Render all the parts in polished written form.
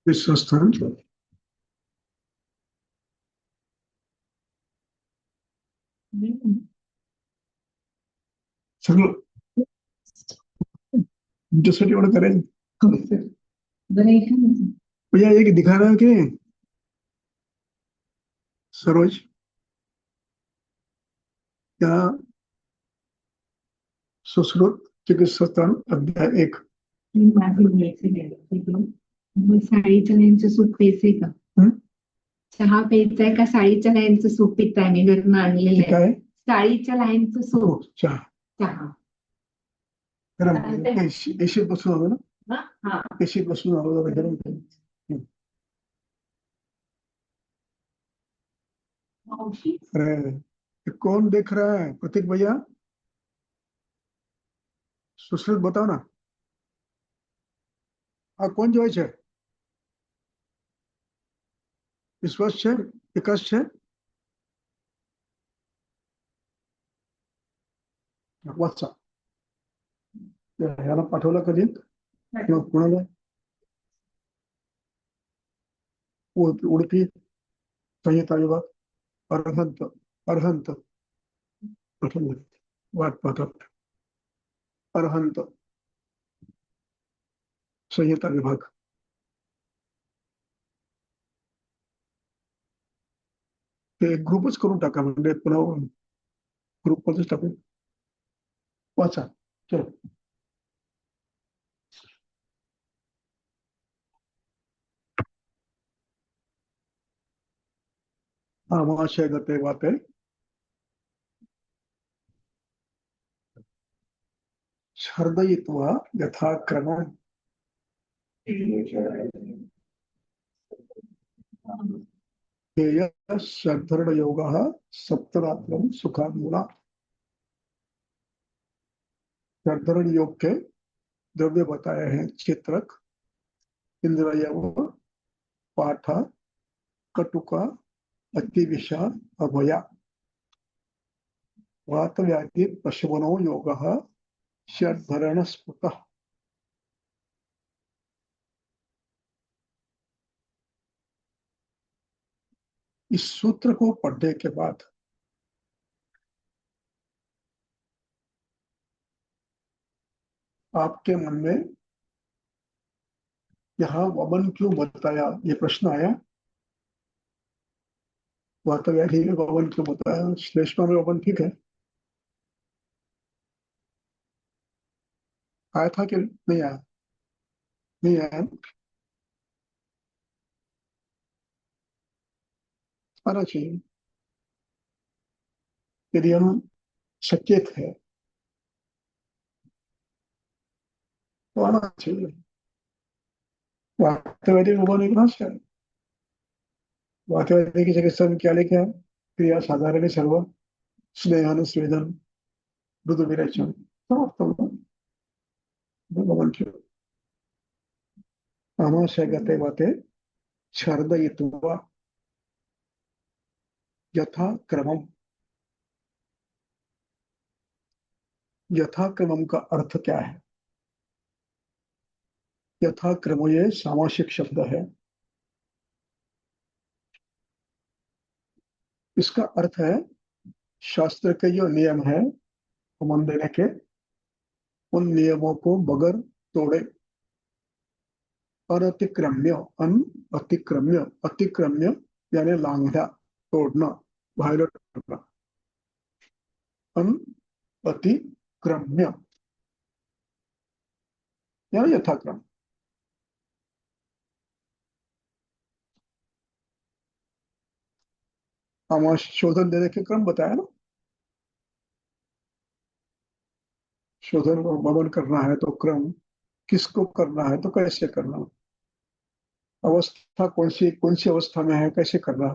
विश्वस्थान सगळं तुमच्यासाठी एवढं करायचं भैया एक दिखा रहा है कि सरोज क्या सुश्रुत चिकित्सास्थान अध्याय 1 साडीच्या लाईनचं सूप प्यायचंय का? चहा प्यायचाय का साडीच्या लाईनचं सूप पिताय? मी घरून आणलेलं आहे. काय साडीच्या लाईनचं सूप. चहा चहा गरम एशीत बसून आलो ना. हा एशीत बसून आलो जरा गरम अरे ये कौन देख रहा है प्रतीक भैया? सुश्रुत बताओ ना. આ કોણ જોય છે? વિશ્વાસ છે? વિકાસ છે? वाचा याला पाठवला कधी किंवा कोणाला? उडपी संहिता विभाग अरहंत अरहंत वाट पाहतात. अरहंत संहिता विभाग ते ग्रुपच करून टाका म्हणजे पुन्हा ग्रुपमध्येच टाकू. वाचा चलो. महाशय गते वाते छर्दयित्वा यथाक्रमम् योगः सप्तरात्रं सुखामूला. शर्धरण योग के द्रव्य बताए हैं चित्रक, इंद्रियव, पाठ, कटुका, अतिविषा, अभया. वातव्याधि पशवनो योगः षड्भरण स्फुटः. इस सूत्र को पढ़ने के बाद आपके मन में यहाँ वमन क्यों बताया ये प्रश्न आया. वातव्याधि में वमन क्यों बताया? श्लेष्मा में वमन ठीक है आया था कि नहीं आया? नहीं आया. आना चाहिए यदि हम सचेत है तो आना चाहिए. वास्तवैदिक भगवान एक भाषा है. वास्तवैदिक की चिकित्सा में क्या लिखा है? क्रिया साधारण सर्व स्नेहन स्वेदन मृदु विरेचन भगवान की आमाशय गते वाते छर्दयित्वा यथा क्रमम. यथा क्रमम का अर्थ क्या है? यथा क्रम ये सामासिक शब्द है. इसका अर्थ है शास्त्र के जो नियम है होमन देने के उन नियमों को बगैर तोड़े अनतिक्रम्य अतिक्रम्य अतिक्रम्य यानी लांघना तोड़ना वायलेट करना. अन अतिक्रम्य यानी यथाक्रम. हमारा शोधन देने के क्रम बताया ना. शोधन वमन करना है तो क्रम, किसको करना है तो कैसे करना, अवस्था कौन सी अवस्था में है, कैसे करना,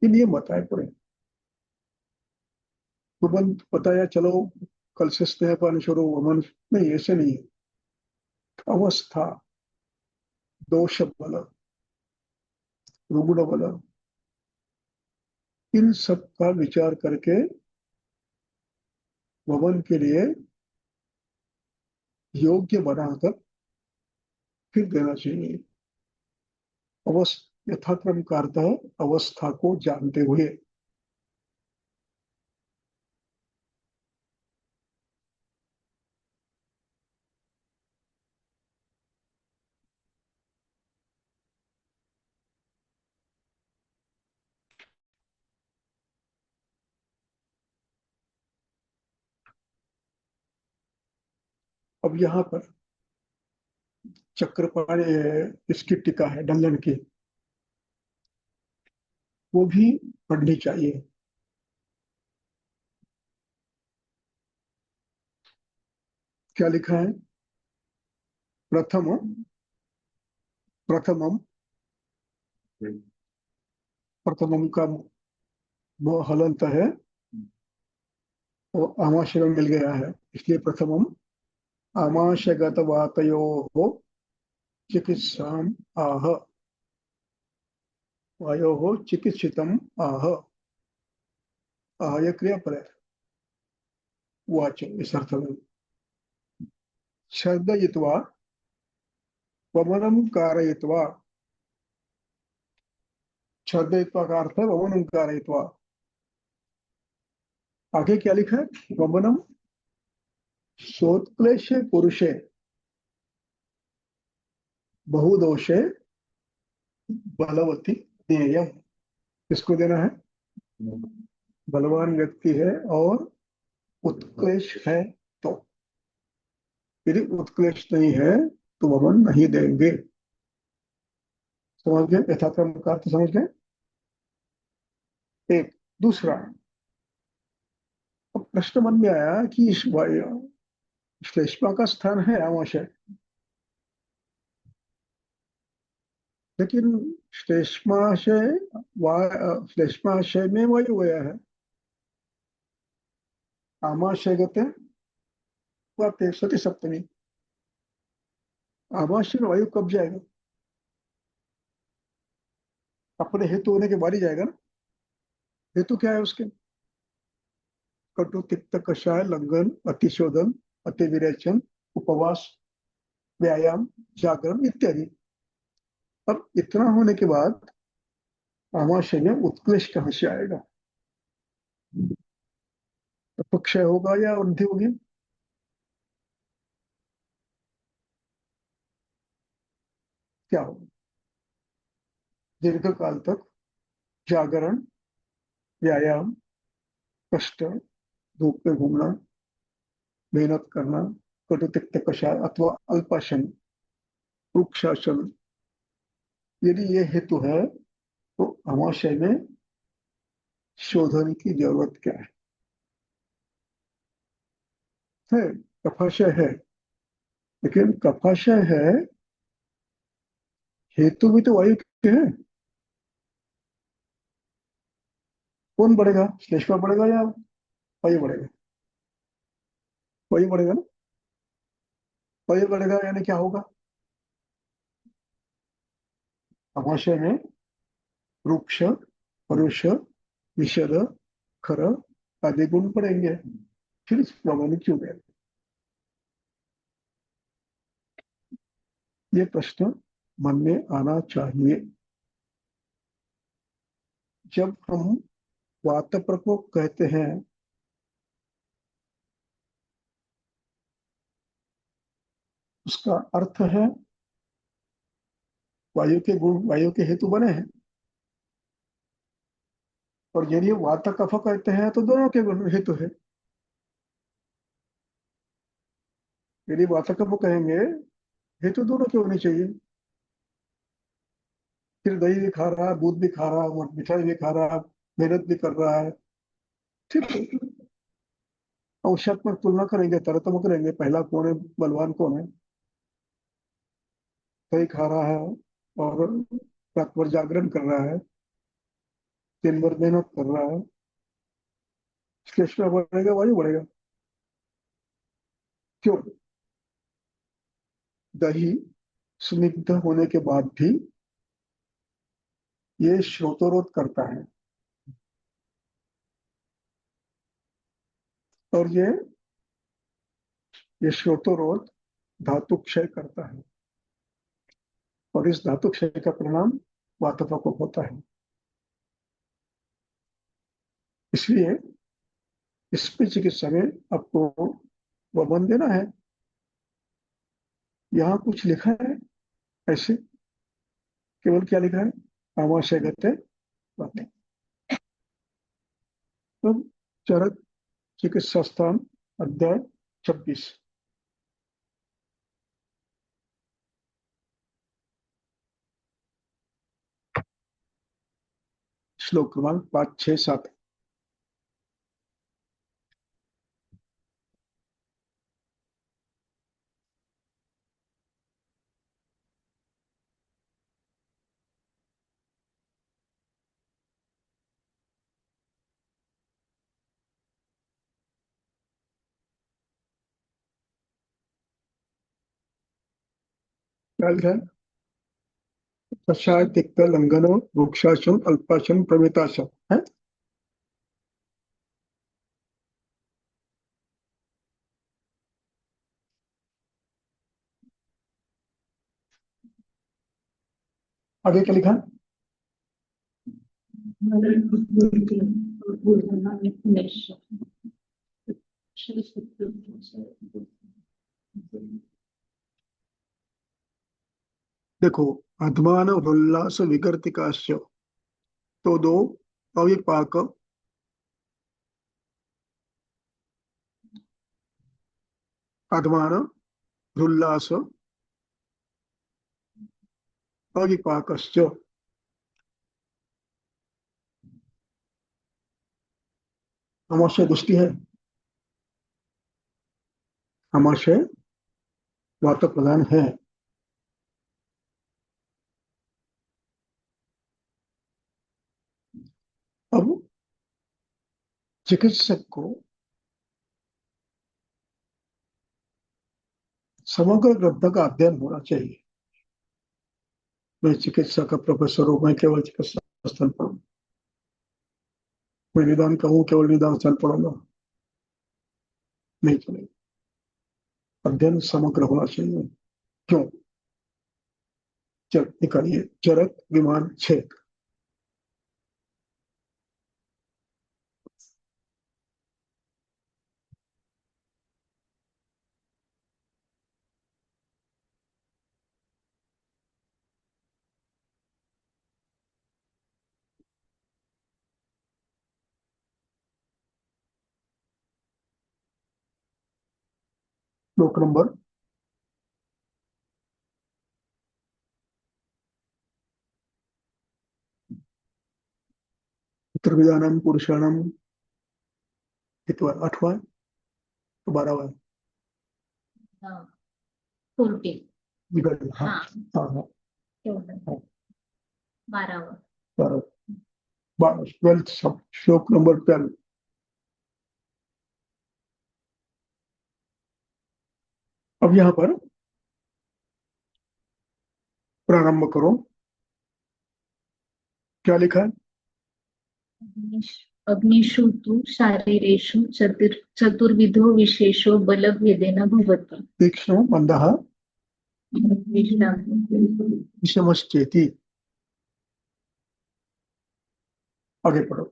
ये नियम बताए पूरे. तुरंत बताया चलो कल से स्नेहपान शुरू वमन नहीं, ऐसे नहीं. अवस्था, दोष बल, रुग्ण बल, इन सब का विचार करके वमन के लिए योग्य बनाकर फिर देना चाहिए. यथाक्रम का अर्थ है अवस्था को जानते हुए। अब यहाँ पर चक्रपाणी इसकी टीका है डल्लन की, वो भी पढ़नी चाहिए। क्या लिखा है? प्रथम प्रथमम, प्रथमम का वो हलंत है, वो आमाशय में मिल गया है, इसलिए प्रथमम आमाशयगत वातयो हो चिकित्साम आह, वायो हो चिकित्सितम आह। आह ये क्रियापद है, वाच इस अर्थ में। छर्दयित्वा वमनम कारयित्वा, छर्दयित्वा का अर्थ है वमनम कारयित्वा। आगे क्या लिखा है? वमनम सोत्क्लेशे पुरुषे बहुदोषे बलवती ज्ञेयम। किसको देना है? बलवान व्यक्ति है और उत्क्लेश है तो। यदि उत्क्लेश नहीं है तो वमन नहीं देंगे। समझ गए? यथाक्रम का अर्थ समझ गए? एक दूसरा, अब प्रश्न मन में आया कि इस श्लेष्मा का स्थान है आमाशय, लेकिन श्लेष्माशय श्लेष्माशय में वायु गया है, आमाशय गते वाते सती सप्तमी, आमाशय में वायु कब जाएगा? अपने हेतु होने के बाद ही जाएगा ना। हेतु क्या है उसके? कटु तिक्त कषाय लंघन अतिशोधन अतिविरेचन उपवास व्यायाम जागरण इत्यादि। अब इतना होने के बाद आमाशय में उत्कृष्ट कहां से आएगा? तो क्षय होगा या वृद्धि होगी? क्या होगा? दीर्घ काल तक जागरण, व्यायाम, कष्ट, धूप में घूमना, मेहनत करना, कटुतिक्त कषाय अथवा अल्पासन, वृक्षासन, यदि ये हेतु है तो आमाशय में शोधन की जरूरत क्या है? कफाशय है, लेकिन कफाशय है, हेतु भी तो वायु के हैं। कौन बढ़ेगा? श्लेष्मा बढ़ेगा या वायु बढ़ेगा? वायु बढ़ेगा ना। वायु बढ़ेगा यानी क्या होगा? आमाशय में वृक्ष, परुष, विशद, खर आदि गुण पड़ेंगे, फिर प्रमाणित क्यों गए? ये प्रश्न मन में आना चाहिए। जब हम वात प्रकोप कहते हैं, उसका अर्थ है वायु के गुण वायु के हेतु बने हैं, और यदि वात कफ कहते हैं तो दोनों के गुण हेतु है। यदि वात कफ कहेंगे, हेतु दोनों के होने चाहिए। फिर दही भी खा रहा है, दूध भी खा रहा है, मिठाई भी खा रहा है, मेहनत भी कर रहा है, ठीक है। औषधात्मक तुलना करेंगे, तरतम करेंगे, पहला कौन है, बलवान कौन है? दही खा रहा है और रात भर जागरण कर रहा है, दिन भर मेहनत कर रहा है, श्लेष्मा बढ़ेगा वायु बढ़ेगा? क्यों? दही स्निग्ध होने के बाद भी ये श्रोतोरोध करता है, और ये श्रोतोरोध धातु क्षय करता है, और इस धातु क्षय का परिणाम वात प्रकोप होता है। इसलिए इस पे चिकित्सा में आपको वमन देना है। यहाँ कुछ लिखा है ऐसे, केवल क्या लिखा है, आमाशय गते वाते। तब चरक चिकित्सा स्थान अध्याय 26। श्लोक क्रमांक 5, 6, 7। क्या लिखा है? कषाय तिक्त लंघन वृक्षासन अल्पासन प्रवेतासन है। आगे क्या लिखा है? देखो, अध्मान उल्लास विकर्तिकाश्च, तो दो अविपाक, अध्मान उल्लास अविपाकश्च। आमाशय दृष्टि है, आमाशय वात प्रधान है। अब चिकित्सक को समग्र ग्रंथ का अध्ययन होना चाहिए। मैं चिकित्सा का प्रोफेसर हूं, मैं केवल चिकित्सा स्थल पर हूं, मैं निदान कहूँ केवल निदान स्थल पढ़ूंगा, नहीं चलेगा। अध्ययन समग्र होना चाहिए। क्यों? चल निकालिए, चरक विमान छेद। श्लोक नंबर पितृविदानम पुरुषाणम, 8वां तो 12वां। हाँ हाँ, हाँ हाँ, हाँ, 12वां। 12th श्लोक नंबर 12। अब यहाँ पर प्रारंभ करो। क्या लिखा है? अग्निषु तु शारीरेषु चतुर्विधो विशेषो बलभेदेन भवति। तीक्ष्णो मंदः विषमश्चेति। आगे पढ़ो।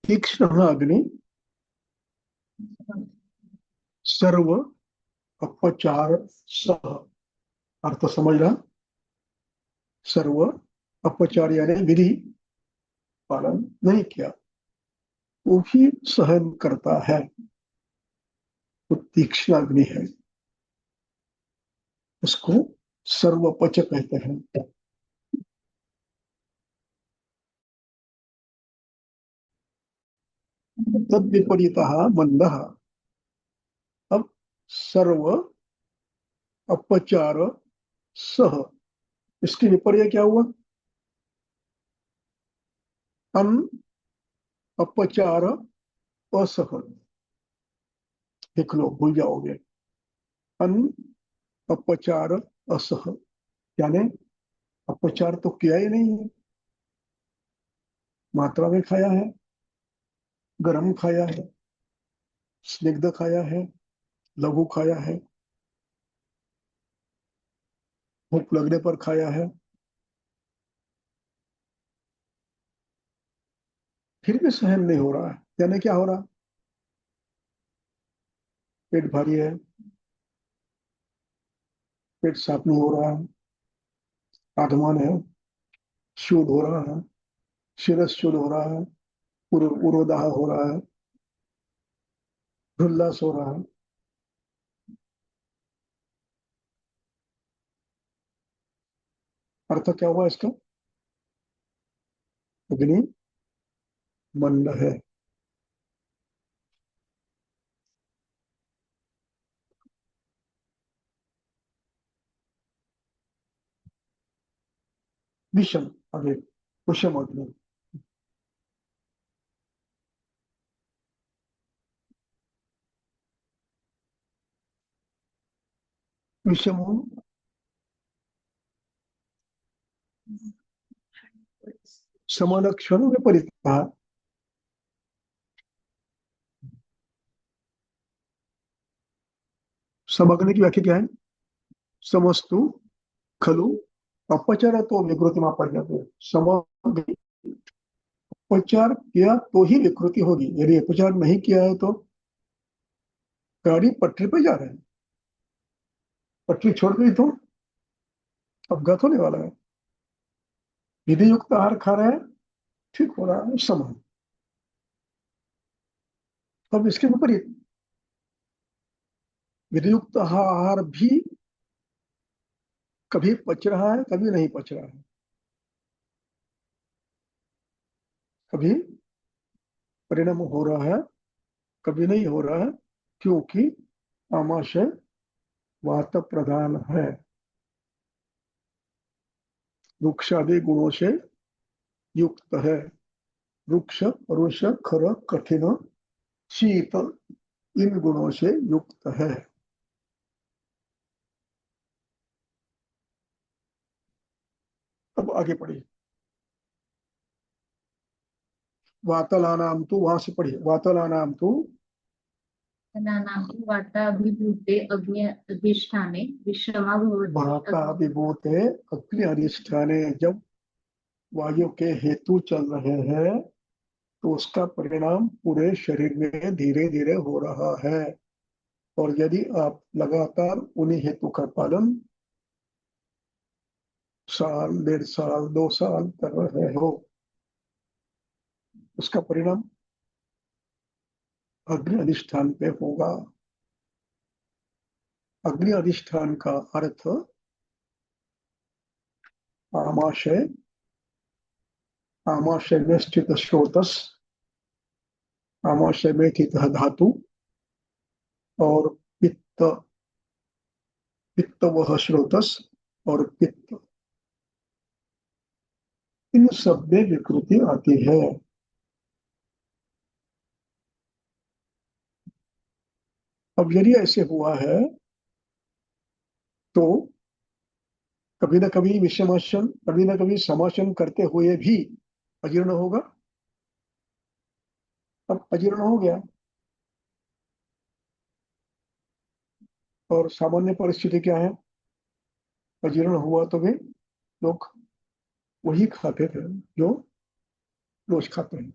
तीक्ष्ण अग्नि सर्व अपचार सह। अर्थ समझ रहा? सर्व अपचार यानी विधि पालन नहीं किया, वो भी सहन करता है, वो तीक्ष्ण अग्नि है। उसको सर्वपच कहते हैं। तद विपरीतः मंदः। अब सर्व अपचार सह, इसके विपर्य क्या हुआ? अन अपचार असह। लिख लो, भूल जाओगे। अन अपचार असह यानी अपचार तो किया ही नहीं है, मात्रा में खाया है, गरम खाया है, स्निग्ध खाया है, लघु खाया है, भूख लगने पर खाया है, फिर भी सहन नहीं हो रहा है, यानी क्या हो रहा? पेट भारी है, पेट साफ नहीं हो रहा है, आत्मान है, शूड हो रहा है, शिरस शूड हो रहा है, उरोदाह हो रहा है, उल्लास हो रहा है। अर्थ क्या हुआ इसका? अग्नि मंद है। विषम, आगे विषम अग्नि। विषम समलक्षण विपरीत। समग्नि की व्याख्या क्या है? समस्तु खलु अपचार तो विकृति में पड़ जाते हैं। समग्र उपचार किया तो ही विकृति होगी, यदि उपचार नहीं किया है तो गाड़ी पटरी पे जा रहे हैं, पटरी छोड़ गई तो अपघात होने वाला है। विधि युक्त आहार खा रहे हैं, ठीक हो रहा है समय। अब इसके विपरीत विधि युक्त आहार भी कभी पच रहा है, कभी नहीं पच रहा है, कभी परिणाम हो रहा है, कभी नहीं हो रहा है, क्योंकि आमाशय वात प्रधान है, वृक्षादि गुणों से युक्त है। वृक्ष, रुष, खर, कठिन, शीत, इन गुणों से युक्त है। अब आगे पढ़िए। वातलानाम तो, वहां से पढ़िए, वातलानाम तो वाताभिभूते अग्नि अधिष्ठाने विषमा भवति। वाता विभूते अग्नि अधिष्ठाने, जब वायु के हेतु चल रहे हैं तो उसका परिणाम पूरे शरीर में धीरे धीरे हो रहा है। और यदि आप लगातार उन्हीं हेतु का पालन साल, 1.5 साल, 2 साल कर रहे हो, उसका परिणाम अग्नि अधिष्ठान पे होगा। अग्नि अधिष्ठान का अर्थ आमाशय, आमाशय में स्थित स्रोतस, आमाशय में स्थित धातु, और पित्त, पित्त वह स्रोतस, और पित्त, इन सब में विकृति आती है। अब यदि ऐसे हुआ है तो कभी ना कभी विषमासन, कभी ना कभी समासन करते हुए भी अजीर्ण होगा। अब अजीर्ण हो गया, और सामान्य परिस्थिति क्या है? अजीर्ण हुआ तो भी लोग वही खाते थे जो रोज खाते हैं।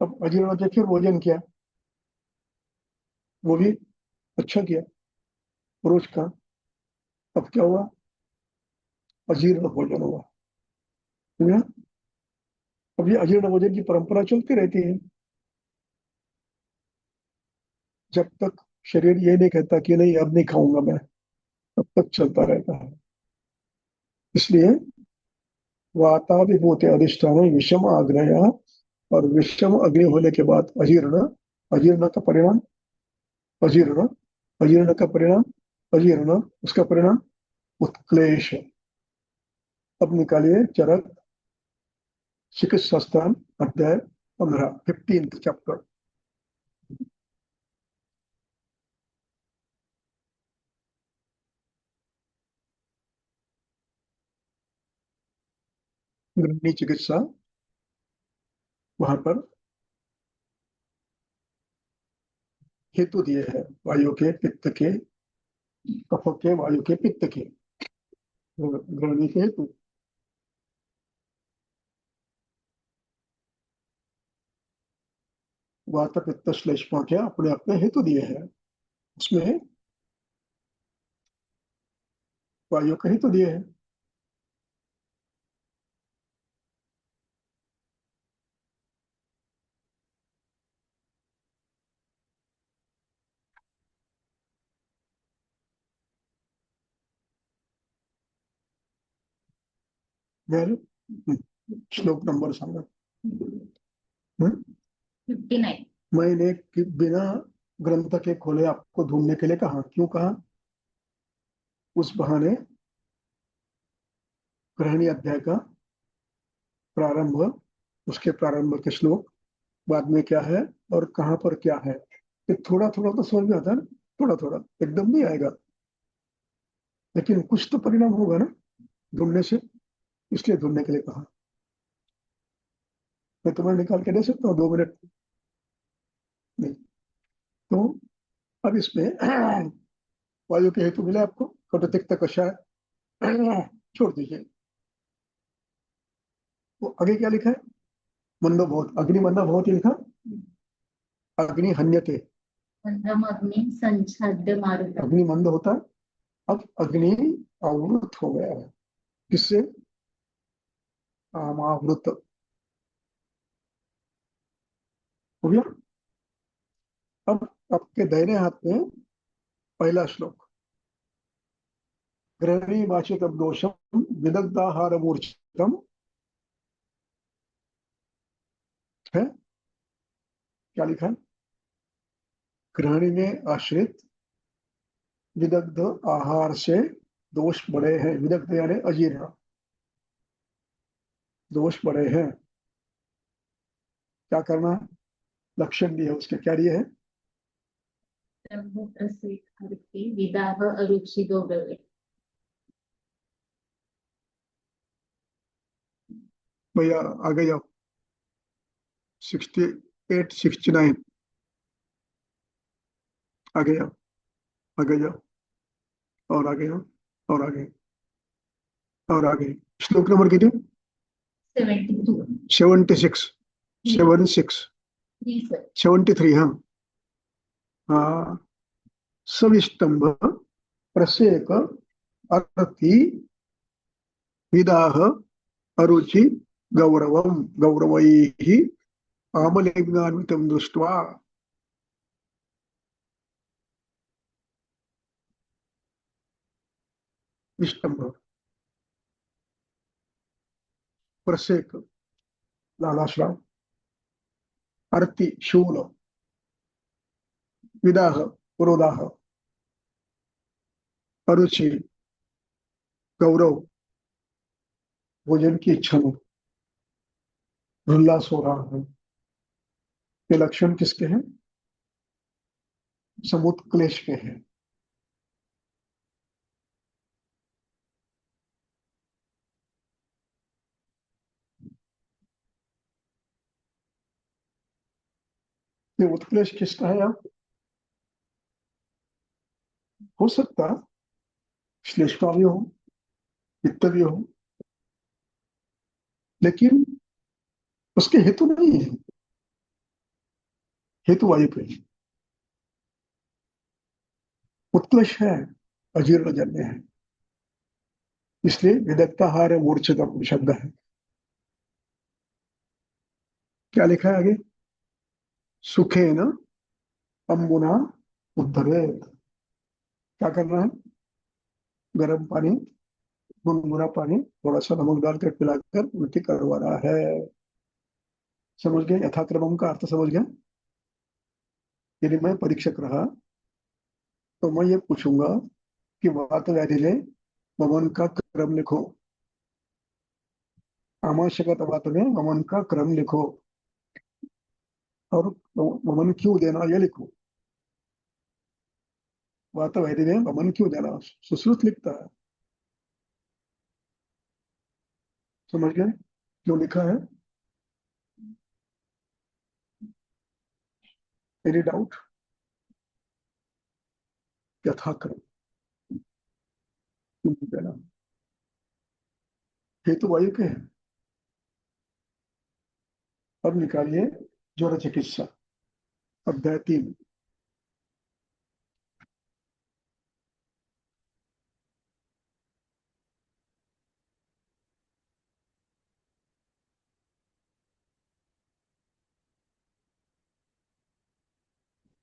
अब अजीर्ण होते फिर भोजन किया, वो भी अच्छा किया, रोज का। अब क्या हुआ? अजीर्ण भोजन हुआ। हुआ? अब ये अजीर्ण भोजन की परंपरा चलती रहती है जब तक शरीर ये नहीं कहता कि नहीं अब नहीं खाऊंगा मैं, तब तक चलता रहता है। इसलिए वाताभिभूते अधिष्ठान विषम आग्रह, और विषम अग्नि होने के बाद अजीर्ण, अजीर्ण का परिणाम अजीर्ण, अजीर्ण का परिणाम अजीर्ण, उसका परिणाम उत्क्लेश। अब निकालिए चरक चिकित्सा स्थान, अध्याय 15, 15th चैप्टर। गृहिणी चिकित्सा वहां पर हेतु दिए हैं, वायु के, पित्त के, कफ के, वायु के, पित्त के, ग्रहणी के हेतु। वात पित्त श्लेष्मा के अपने अपने हेतु दिए हैं, उसमें वायु का हेतु दिए हैं। वेल, श्लोक नंबर सांगा। 59। मैंने बिना ग्रंथ के खोले आपको ढूंढने के लिए कहा, क्यों कहा? उस बहाने गृहिणी अध्याय का प्रारंभ, उसके प्रारंभ के श्लोक, बाद में क्या है और कहाँ पर क्या है, ये थोड़ा थोड़ा तो समझ में आता है ना, थोड़ा थोड़ा, एकदम नहीं आएगा, लेकिन कुछ तो परिणाम होगा ना ढूंढने से, इसलिए ढूंढने के लिए कहा। मैं तुम्हें निकाल के दे सकता हूँ 2 मिनट? नहीं। तो अब इसमें वायु के हेतु मिला आपको, कटुतिक्त कषाय, छोड़ दीजिए। वो आगे क्या लिखा है? मंदो बहुत, अग्नि मंदा बहुत ही लिखा, अग्नि हन्यते, मंदम अग्नि संच्छाद्य मारुतम। अग्नि मंद होता है, अब अग्नि आवृत हो गया है, किससे? आमावृत हो गया। अब आपके दाहिने हाथ में पहला श्लोक, गृहिणी वाचित दोषम विदग्धाहार मूर्छितम है, क्या लिखा है? गृहिणी में आश्रित विदग्ध आहार से दोष बड़े हैं, विदग्ध यानी अजीर्ण, दोष बड़े हैं। क्या करना है? लक्षण दिए है उसके, क्या दिए है? विदाह अरुचि दो गवे। भैया आगे जाओ, 68 69, आगे जाओ, आगे जाओ, और आगे जाओ, और आगे, और आगे। श्लोक नंबर कितने? 72। 76, 76, 73, हाँ। हाँ, सविस्तंभ प्रसेक अर्थी विदाह अरुचि गौरवम गौरवैः आमलिंगान्वितं दृष्ट्वा। विस्तंभ, प्रसेक लालाश्राव, अर्थी शूल, विदाह पुरोदाह, अरुचि गौरव भोजन की इच्छा में, उल्लास हो रहा है। ये लक्षण किसके हैं? समुत्क्लेश के हैं। ये उत्क्लेश किसका है? अब हो सकता है श्लेष्मा भी हो, पित्त भी हो, लेकिन उसके हेतु नहीं है, हेतु वायु पे उत्क्लेश है, अजीर्ण जन्य है, इसलिए विदग्धाहार मूर्छित शब्द है। क्या लिखा है आगे? सुखेन अम्बुना उद्धरेत, क्या करना है? गर्म पानी, गुनगुना पानी, थोड़ा सा नमक डालकर पिलाकर उल्टी करवाना है। समझ गए? यथाक्रमम का अर्थ समझ गया? यदि मैं परीक्षक रहा तो मैं ये पूछूंगा कि वात व्याधि में वमन का क्रम लिखो, आमाशयगत वात में वमन का क्रम लिखो, और वमन क्यों देना ये लिखो। वात व्याधि में वमन क्यों देना, सुश्रुत लिखता है। समझ गए क्यों लिखा है? Any doubt? यथाक्रम देना। हेतु वायु के हैं। अब निकालिए ज्वर चिकित्सा अध्याय 3।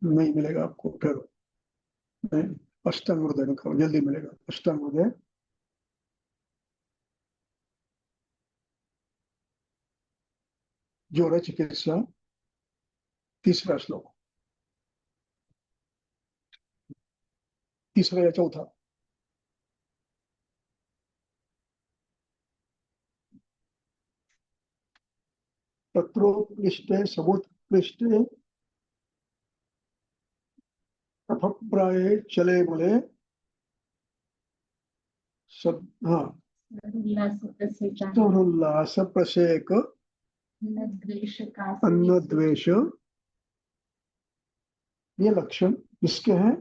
नहीं मिलेगा आपको फिर। नहीं, अष्टांग हृदय निकालो, जल्दी मिलेगा। अष्टांग हृदय ज्वर चिकित्सा 3रा श्लोक, 3रा या 4था? तत्रोपृष्ठे समुत्कृष्टे अभिप्राये चले बोले हाँ, उल्लास प्रसेक अन्न द्वेष, ये लक्षण किसके हैं?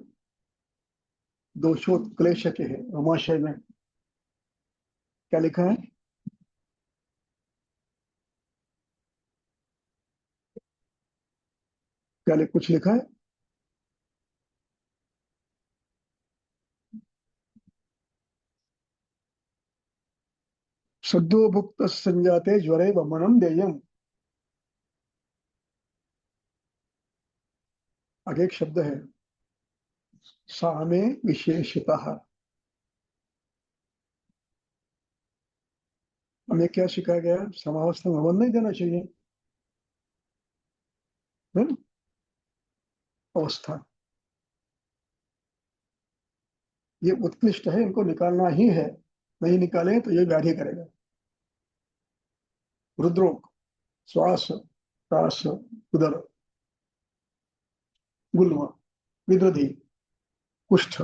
दोषोत्क्लेश के हैं। अमाशय में क्या लिखा है? क्या कुछ लिखा है? सद्यो भुक्त संजाते ज्वरे वमनम देयम। आगे एक शब्द है सामे विशेषतः। हमें क्या सिखाया गया? समावस्था में वमन नहीं देना चाहिए, है ना? अवस्था ये उत्कृष्ट है, इनको निकालना ही है। नहीं निकाले तो ये व्याधि करेगा। रुद्रोग, श्वास, प्रास, उदर, गुल्म, विद्रधि, कुष्ठ।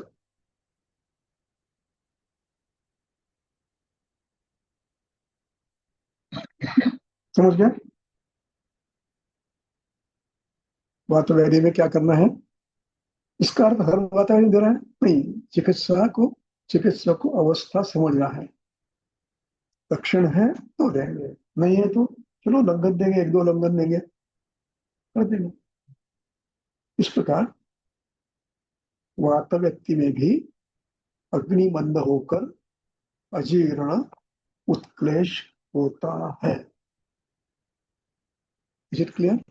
समझ गया? वातव्याधि में क्या करना है? इसका अर्थ हर वातावरण दे रहा है नहीं। चिकित्सा को अवस्था समझना है। लक्षण है तो देंगे, नहीं है तो चलो लंघन देंगे, 1-2 लंघन देंगे, कर देंगे। इस प्रकार वात व्यक्ति में भी अग्नि मंद होकर अजीर्ण उत्क्लेश होता है। Is it clear?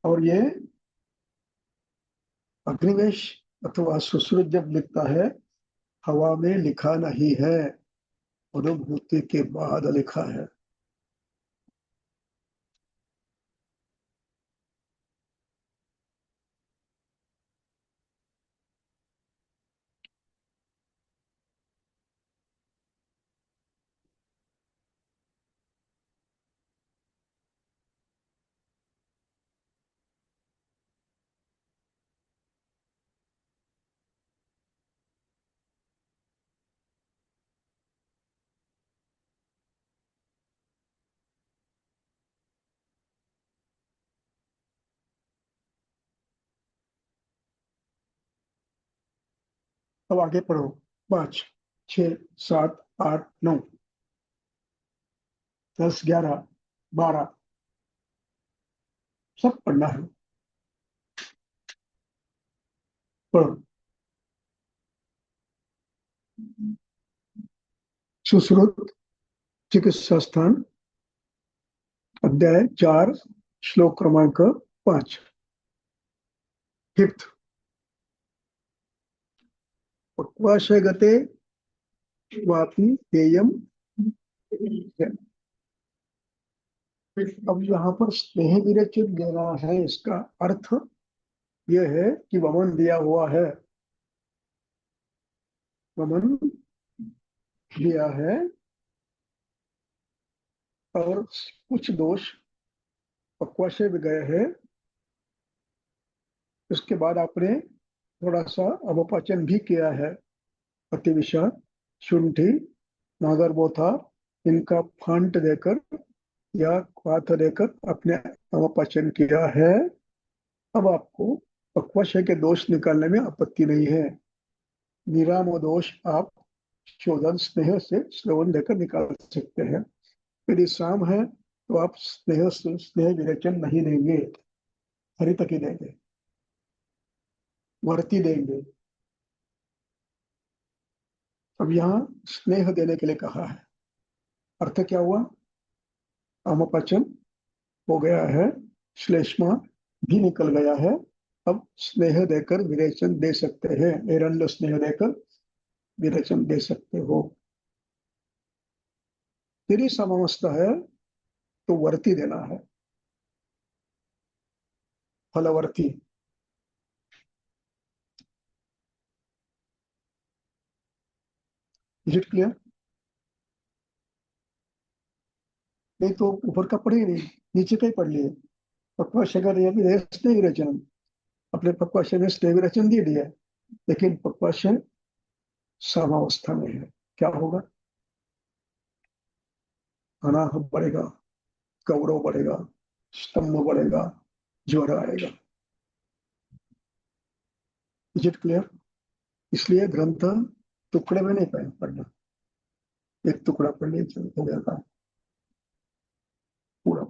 और ये अग्निवेश अथवा सुश्रुत जब लिखता है, हवा में लिखा नहीं है, अनुभूति के बाद लिखा है। अब आगे पढ़ो। 5, 6, 7, 8, 9, 10, 11, 12 सब पढ़ना है। पढ़ो। सुश्रुत चिकित्सा स्थान अध्याय 4 श्लोक क्रमांक 5। 5th, पक्वाशय गते वापी पेयम। अब यहाँ पर स्नेह विरचित देना है, इसका अर्थ यह है कि वमन दिया हुआ है, वमन दिया है और कुछ दोष पक्वाशय में गए हैं। उसके बाद आपने थोड़ा सा अवपाचन भी किया है। अतिविषा, शुंठी, नागरबोथा, इनका फांट देकर या क्वाथ देकर अपने अपचन किया है, अब आपको पक्वाशय के दोष निकालने में आपत्ति नहीं है। विराम दोष आप शोधन स्नेह से श्रवण देकर निकाल सकते हैं। यदि शाम है तो आप स्नेह विरेचन नहीं देंगे, हरित की देंगे, वर्ती देंगे। अब यहाँ स्नेह देने के लिए कहा है, अर्थ क्या हुआ? आमपचन हो गया है, श्लेष्मा भी निकल गया है, अब स्नेह देकर विरेचन दे सकते हैं, एरंड स्नेह देकर विरेचन दे सकते हो। यदि समावस्था है तो वर्ती देना है, फलवर्ती। Is it clear? नहीं तो ऊपर का पढ़े ही नहीं, नीचे का ही पढ़ लिए। पक्वाशय का स्नेह विरेचन, अपने पक्वाशय में स्नेह विरेचन दे दिया, लेकिन पक्वाशय सामावस्था में है, क्या होगा? अनाह बढ़ेगा, गौरव बढ़ेगा, स्तंभ बढ़ेगा, ज्वर आएगा। Is it clear? इसलिए ग्रंथ टुकड़े में नहीं पढ़ना, एक टुकड़ा पढ़ लिया हो जाता है पूरा।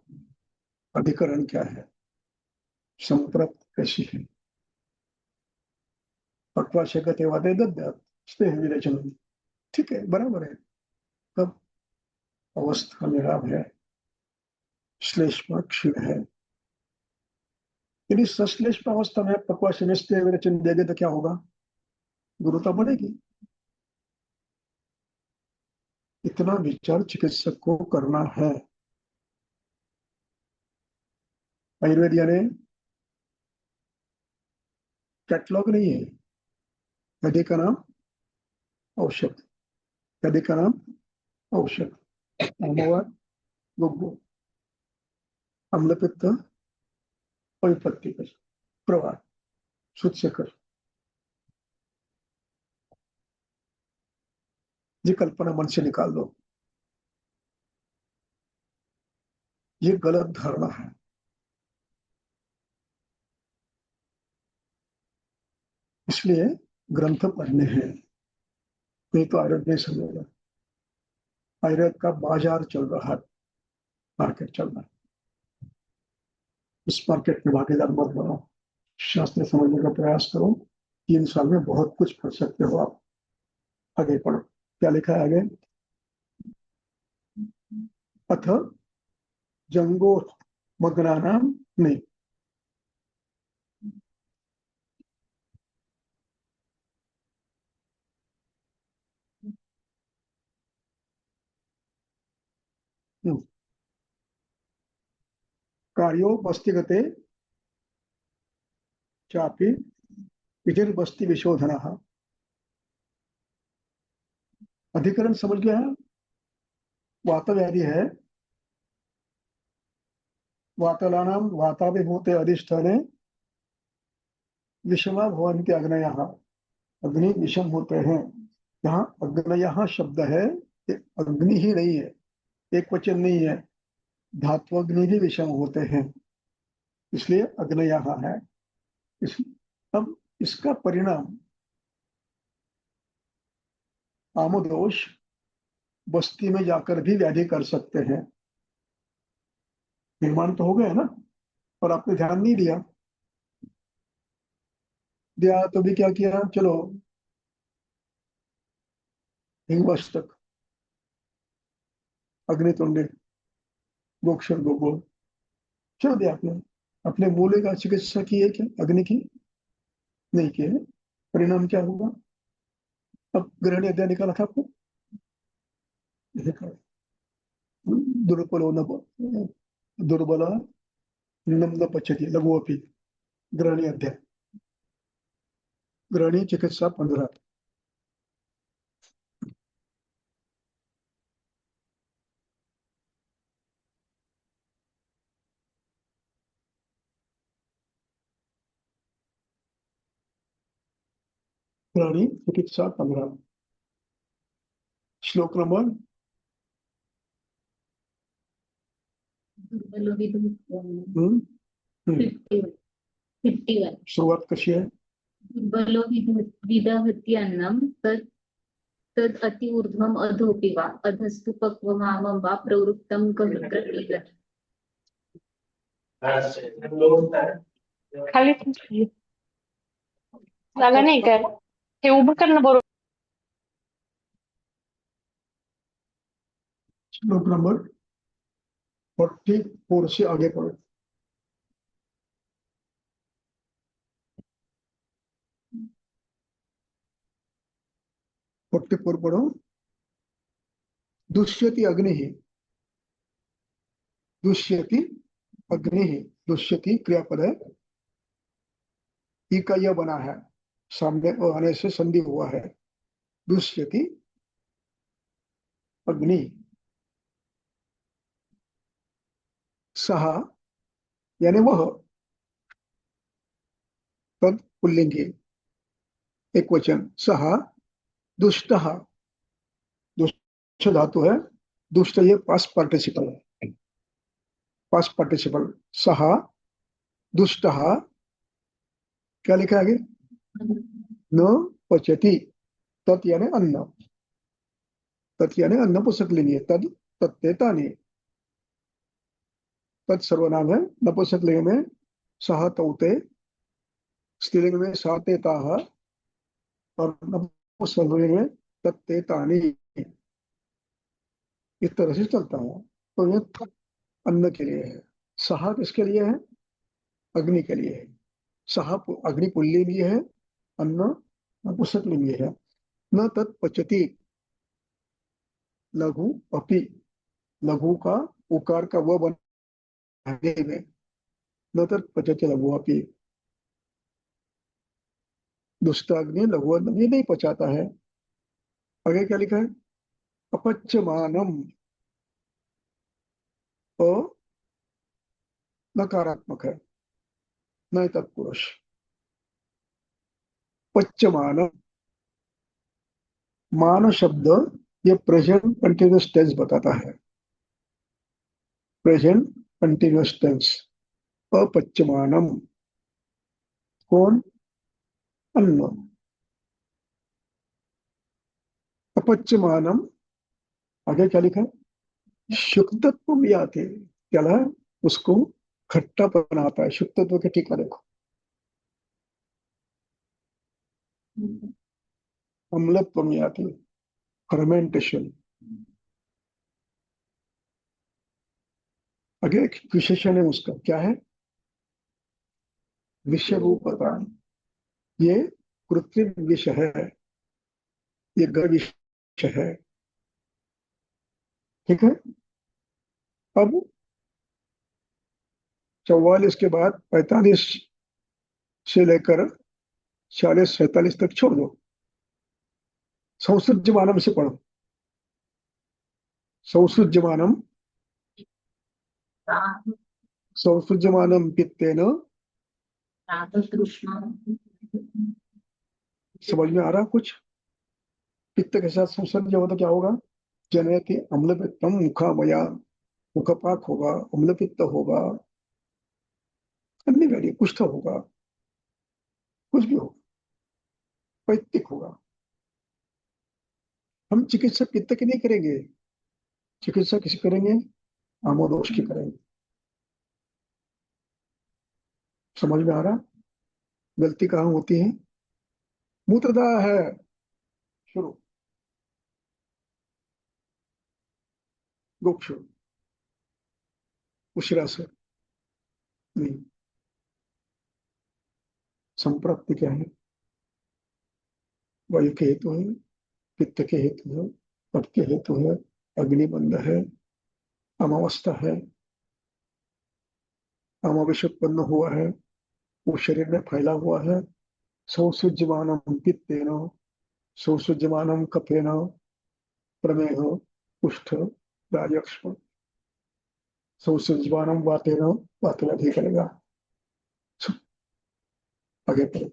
अधिकरण क्या है, संप्रत कैसी है, पक्वाशय गते वादे दद्यात् स्नेह विरेचन, ठीक है, बराबर है। तब अवस्था निराम है, श्लेष्मा क्षीण है। यदि सश्लेष्मा अवस्था में पक्वाशय में स्नेह विरेचन देंगे तो क्या होगा? गुरुता बढ़ेगी। इतना विचार चिकित्सक को करना है। आयुर्वेद यानी कैटलॉग नहीं है। यदि का नाम औषध, यदि का नाम औषध, अमवाद, गुग्गु, अम्ल पित्त, परिपत्ति कर, प्रवाह, शुद्ध से कर। ये कल्पना मन से निकाल दो, ये गलत धारणा है। इसलिए ग्रंथ पढ़ने हैं, नहीं तो आयुर्वेद नहीं समझेगा। आयुर्वेद का बाजार चल रहा है, मार्केट चल रहा है, इस मार्केट में भागीदार मत बनो, शास्त्र समझने का प्रयास करो। 3 साल में बहुत कुछ पढ़ सकते हो आप। आगे पढ़ो, क्या लिखा है आगे? अथ जंगो मग्नानाम, नहीं, कार्यो बस्तिगते चापि विजिर्बस्ति विशोधन। अधिकरण समझ गया है? वात व्याधि है, वातलानाम वाताभिभूते अधिष्ठाने विषमा भवन्ति अग्नयः, अग्नि विषम होते हैं। यहाँ अग्नयः शब्द है, ये अग्नि ही नहीं है, एक वचन नहीं है, धात्वग्नि भी विषम होते हैं, इसलिए अग्नयः है। इस, अब इसका परिणाम आमोदोष बस्ती में जाकर भी व्याधि कर सकते हैं। निर्माण तो हो गया ना, और आपने ध्यान नहीं दिया, दिया तो भी क्या किया, चलो हिंगवस्तक, अग्नितुंडी, गोक्षर गोगो, चलो दिया आपने। अपने मूल्य का चिकित्सा की है क्या अग्नि की? नहीं की है। परिणाम क्या होगा? अब ग्रहणी अध्याय निकाला था आपको, दुर्बलो न दुर्बल न पचती लघु अपी, ग्रहणी अध्याय, ग्रहणी चिकित्सा 15। ग्रहणी चिकित्सा 15, श्लोक नंबर दुर्बलो हम्म, हम्म। 51 51 सुरुवात कशी आहे? दुर्बलो विदहती अन्नम तत् तद अति ऊर्ध्वम अधोपि वा अधस्तु पक्वमामं वा प्रवृत्तं गृहीत खाली झालं नाही काय हे उभं करणं बरोबर. श्लोक नंबर 44 से आगे पढ़ो। फोर्टी फोर पढ़ो। दुष्यति अग्नि ही, दुष्यति अग्नि ही, दुष्यति क्रियापद है, ई का यह बना है, सामने आने से संधि हुआ है। दुष्यति अग्नि, सहा यानी वह, तद पुल्लिंगी एक वचन, सहा दुष्टः, दुष्ट धातु है, दुष्ट ये पास्ट पार्टिसिपल है, पास्ट पार्टिसिपल। सहा दुष्टः, क्या लिखा है आगे? न पचति, तत् यानी अन्न, तत् यानी अन्न पुस्तक लिंग, तद तत्तेतानि, तत् सर्वनाम है, नपुंसक लिंग में सह तौते, स्त्रीलिंग में सातेताः और नपुंसक लिंग में तत्तेतानि, इस तरह से चलता है। तो ये अन्न के लिए है, सहा किसके लिए है? अग्नि के लिए है। सहा अग्नि पुल्लिंग है, अन्न नपुंसक लिंग है। न तत् पचति, लघु अपि, लघु का उकार का वह बनाने में, न तत् पचति लघु अपि, दुष्टाग्नि लघु अन्न ये नहीं पचाता है। आगे क्या लिखा है? अपच्यमानम, अ नकारात्मक है, न तत्पुरुष। पच्यमानम, मान शब्द ये प्रेजेंट कंटिन्यूअस टेंस बताता है, प्रेजेंट कंटिन्यूअस टेंस। अपच्यमानम कौन? अन्न। अपच्यमानम, आगे क्या लिखा है? शुक्तत्व याते, क्या है? उसको खट्टा बनाता है, शुक्तत्व के टीका देखो। अम्लत्व याते, फर्मेंटेशन। आगे एक विशेषण है उसका, क्या है? विषय रूपता, ये कृत्रिम विष है, ये गर्भ विष है। ठीक है। अब 44 के बाद 45 से लेकर 46-47 तक छोड़ दो, संसृज्यमानम से पढ़ो। संसृज्यमानम, संसृज्यमानम पित्तेन, समझ में आ रहा कुछ? पित्त के साथ संसर्ग हो तो क्या होगा? जनयति अम्ल पित्तम मुखामया, मुखपाक होगा, अम्ल पित्त होगा, अन्य गाड़ी कुछ तो होगा, कुछ भी होगा, पैतृक होगा। हम चिकित्सा पित्त की नहीं करेंगे, चिकित्सा किसी करेंगे? आमोदोष की करेंगे। समझ में आ रहा? गलती कहाँ होती है? मूत्रदाह है, शुरू गुप्त, उशिरा से नहीं। संप्राप्ति क्या है? वायु के हेतु है, पित्त के हेतु है, कफ के हेतु है, अग्निबंध है, अमावस्था है, अमाविश उत्पन्न हुआ है, वो शरीर में फैला हुआ है। सौसुज्यमानम पित्तेन, सौसुज्यमानम कफेन, प्रमेह, कुष्ठ, राजक्ष, सौसुज्यमानम वातेन, वातेन अधिक करेगा। आगे पढ़ो।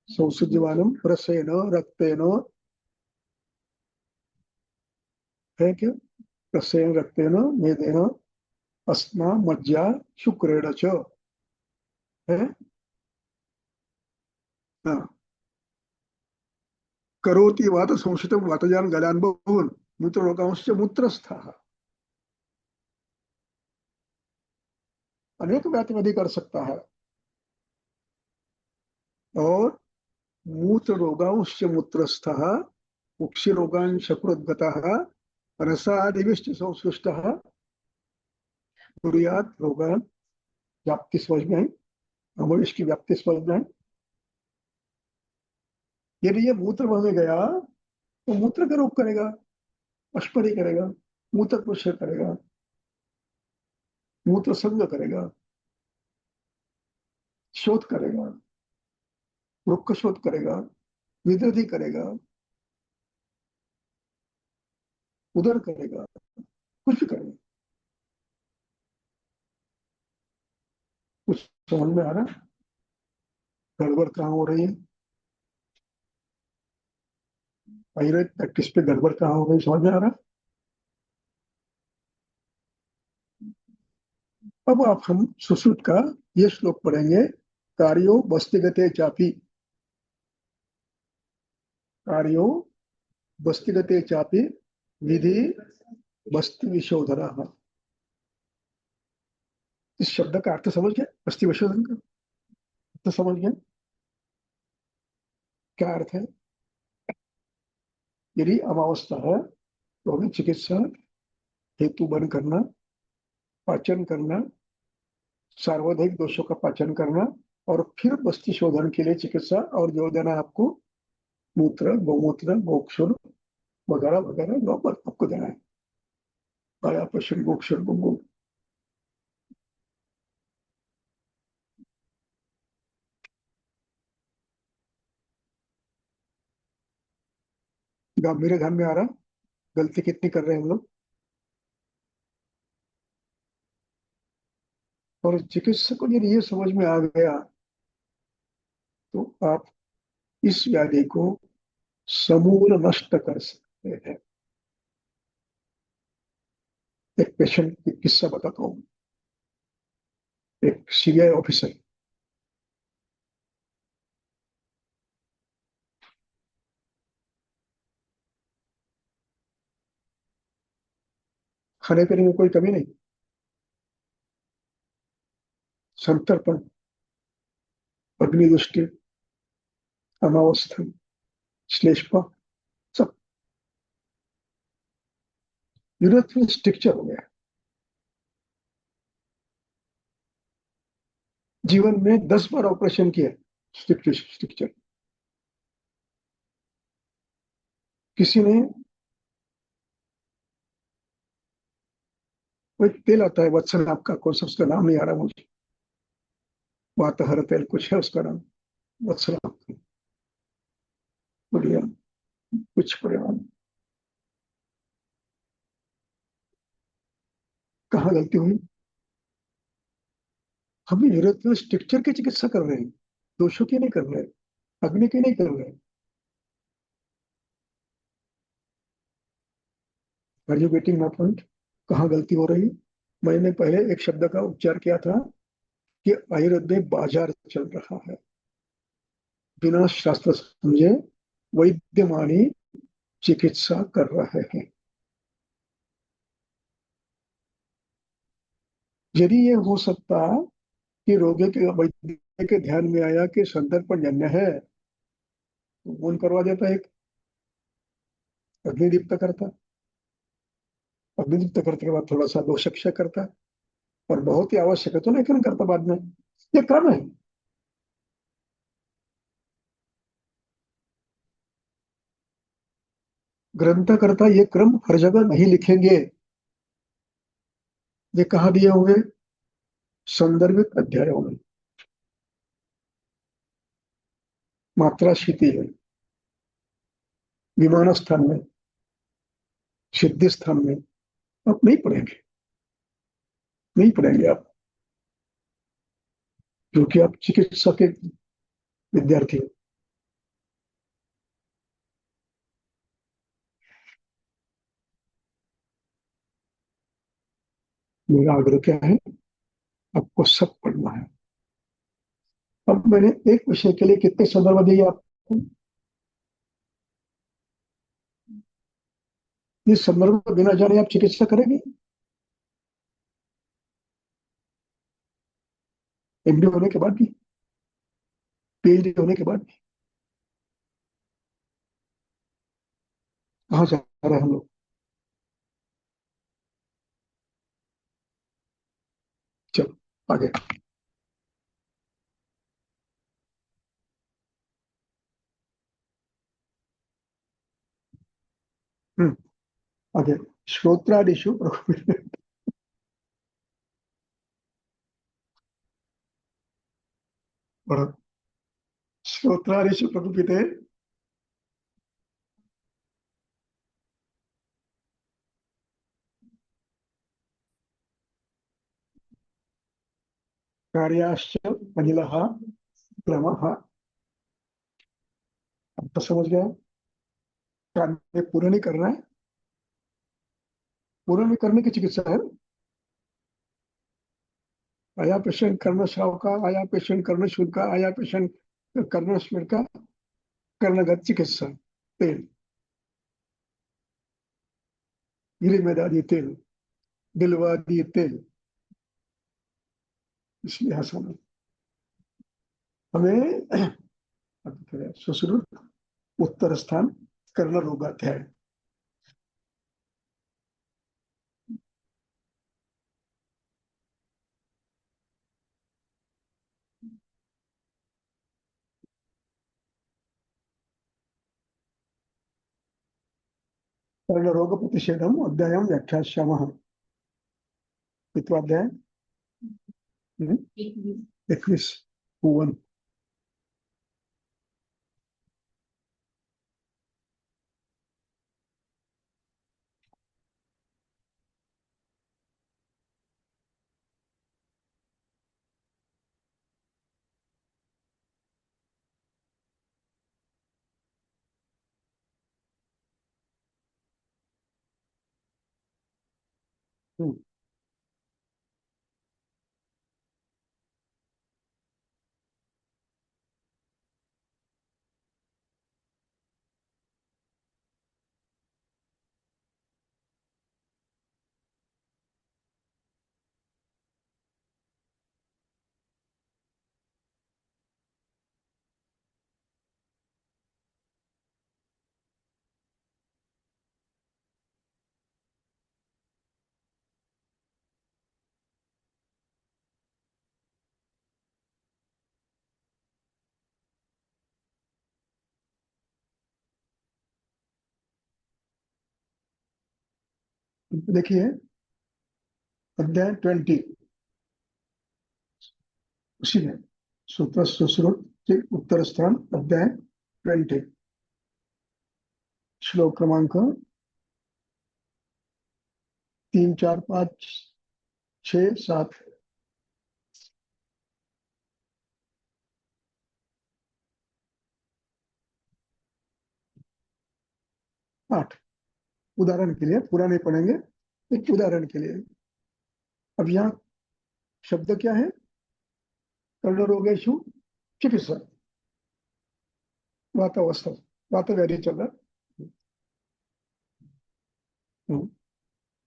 सौसुज्यमानम रसेन, रक्तेन, है क्या? रसेन रक्तेन मेदेन अस्मा मज्जा शुक्रेण च। है। हाँ। करोति वात संशितम वातजान गलान बहुन मूत्रलोकांश्च मूत्रस्थः। अनेक व्याधिवधि कर सकता है। और मूत्र रोगांश्च मूत्रस्थः कुक्षि रोगान शकृद्गतः रसादिविश्च संसृष्टः कुर्यात् रोगान। व्याप्ति समझ में आई? अमरीश की व्याप्ति समझ में आई? यदि ये मूत्र में गया तो मूत्र का रोग करेगा, अश्परी करेगा, मूत्र पुष्य करेगा, मूत्र संग करेगा, शोध करेगा, रुक्ष शोध करेगा, विदृधि करेगा, उदर करेगा, कुछ भी करेगा। कुछ समझ में आ रहा है? गड़बड़ कहाँ हो रही है? पायरेट प्रैक्टिस पे गड़बड़ कहाँ हो रही है, समझ में आ रहा है? अब आप हम सुश्रुत का ये श्लोक पढ़ेंगे। कार्यो वस्तिगते चापी, कार्यो वस्तिगते चापी विधि वस्ति विशोधन। इस शब्द का अर्थ समझ गए? वस्ति विशोधन का अर्थ समझ गए? क्या अर्थ है? यदि अमावस्था है तो हमें चिकित्सा हेतु बन करना, पाचन करना, सार्वधानिक दोषों का पाचन करना, और फिर वस्ति शोधन के लिए चिकित्सा और जो देना आपको मूत्र, गौमूत्र, गोक्षुर वगैरह वगैरह नॉर्मल आपको देना है। काया पश्चिम गोक्षुर गुंगुम। मेरे ध्यान में आ रहा गलती कितनी कर रहे हैं हम लोग। और चिकित्सक को यदि ये समझ में आ गया तो आप इस व्याधि को समूल नष्ट कर सकते हैं। एक पेशेंट की किस्सा बताता हूँ। एक सीबीआई ऑफिसर खाने पीने में कोई कमी नहीं, संतर्पण, अग्नि दृष्टि, अमावस्था, श्लेष्मा, सब यूरोपियन स्ट्रक्चर हो गया। जीवन में 10 बार ऑपरेशन किया। स्ट्रक्चर किसी ने, कोई तेल आता है वत्सन आपका, कौन सा उसका नाम नहीं आ रहा मुझे, वातहर तेल कुछ है उसका नाम, वत्सन आपका बढ़िया, कुछ परिणाम। कहाँ गलती हुई? हम यूरोपियन स्ट्रक्चर की चिकित्सा कर रहे हैं, दोषों की नहीं कर रहे, अग्नि की नहीं कर रहे। Are you getting my point? कहाँ गलती हो रही? मैंने पहले एक शब्द का उच्चार किया था कि आयुर्वेद में बाजार चल रहा है, बिना शास्त्र समझे वैद्यमानी चिकित्सा कर रहे हैं। यदि ये हो सकता कि रोगी के वैद्य के ध्यान में आया कि संतर्पण जन्य है तो खून करवा देता, एक अग्निदीप्त करता, अग्निदीप्त करने के बाद थोड़ा सा दोषक्षय करता, और बहुत ही आवश्यक है तो लेखन करता बाद में। ये क्रम है। ग्रंथकर्ता ये क्रम हर जगह नहीं लिखेंगे। ये कहाँ दिए होंगे? संदर्भित अध्यायों में। मात्रा शीति है, विमान स्थान में, सिद्धि स्थान में आप नहीं पढ़ेंगे, नहीं पढ़ेंगे आप, क्योंकि आप चिकित्सा के विद्यार्थी हो। मेरा आग्रह क्या है, आपको सब पढ़ना है। अब मैंने एक विषय के लिए कितने संदर्भ दिए आपको? ये संदर्भ बिना जाने आप चिकित्सा करेंगे? एमडी होने के बाद भी, पीएचडी होने के बाद भी? कहाँ जा रहे हैं हम लोग? चलो आगे। हम्म, आगे। श्रोत्रादिषु पढ़ो। श्रोत्रादिषु प्रकृति कार्याश्च अनिलः क्रमः। अब तो समझ गया, कार्य पूरा नहीं करना है, पूरा नहीं करने की चिकित्सा है। आया पेशेंट कर्णस्राव का, आया पेशेंट कर्णशूल का, आया पेशेंट कर्णस्वर का, कर्णगत चिकित्सा। तेल, गिरिमेदादी तेल, बिलवादी तेल। इसलिए हंसाना हमें सुश्रुत उत्तर स्थान कर्ण रोगाध्याय। कर्ण रोग प्रतिषेधम अध्यायम व्याख्यास्यामः। कितवा अध्याय? 21। भुवन। देखिए अध्याय 20, उसी में सूत्र सुश्रुत के उत्तर स्थान अध्याय 20, श्लोक क्रमांक 3, 4, 5, 6, 7। 8 उदाहरण के लिए, पूरा नहीं पढ़ेंगे, एक उदाहरण के लिए। अब यहाँ शब्द क्या है? कर्ण रोगेशु चिकित्सा। वातावस्था, वात व्याधि चल रहा है।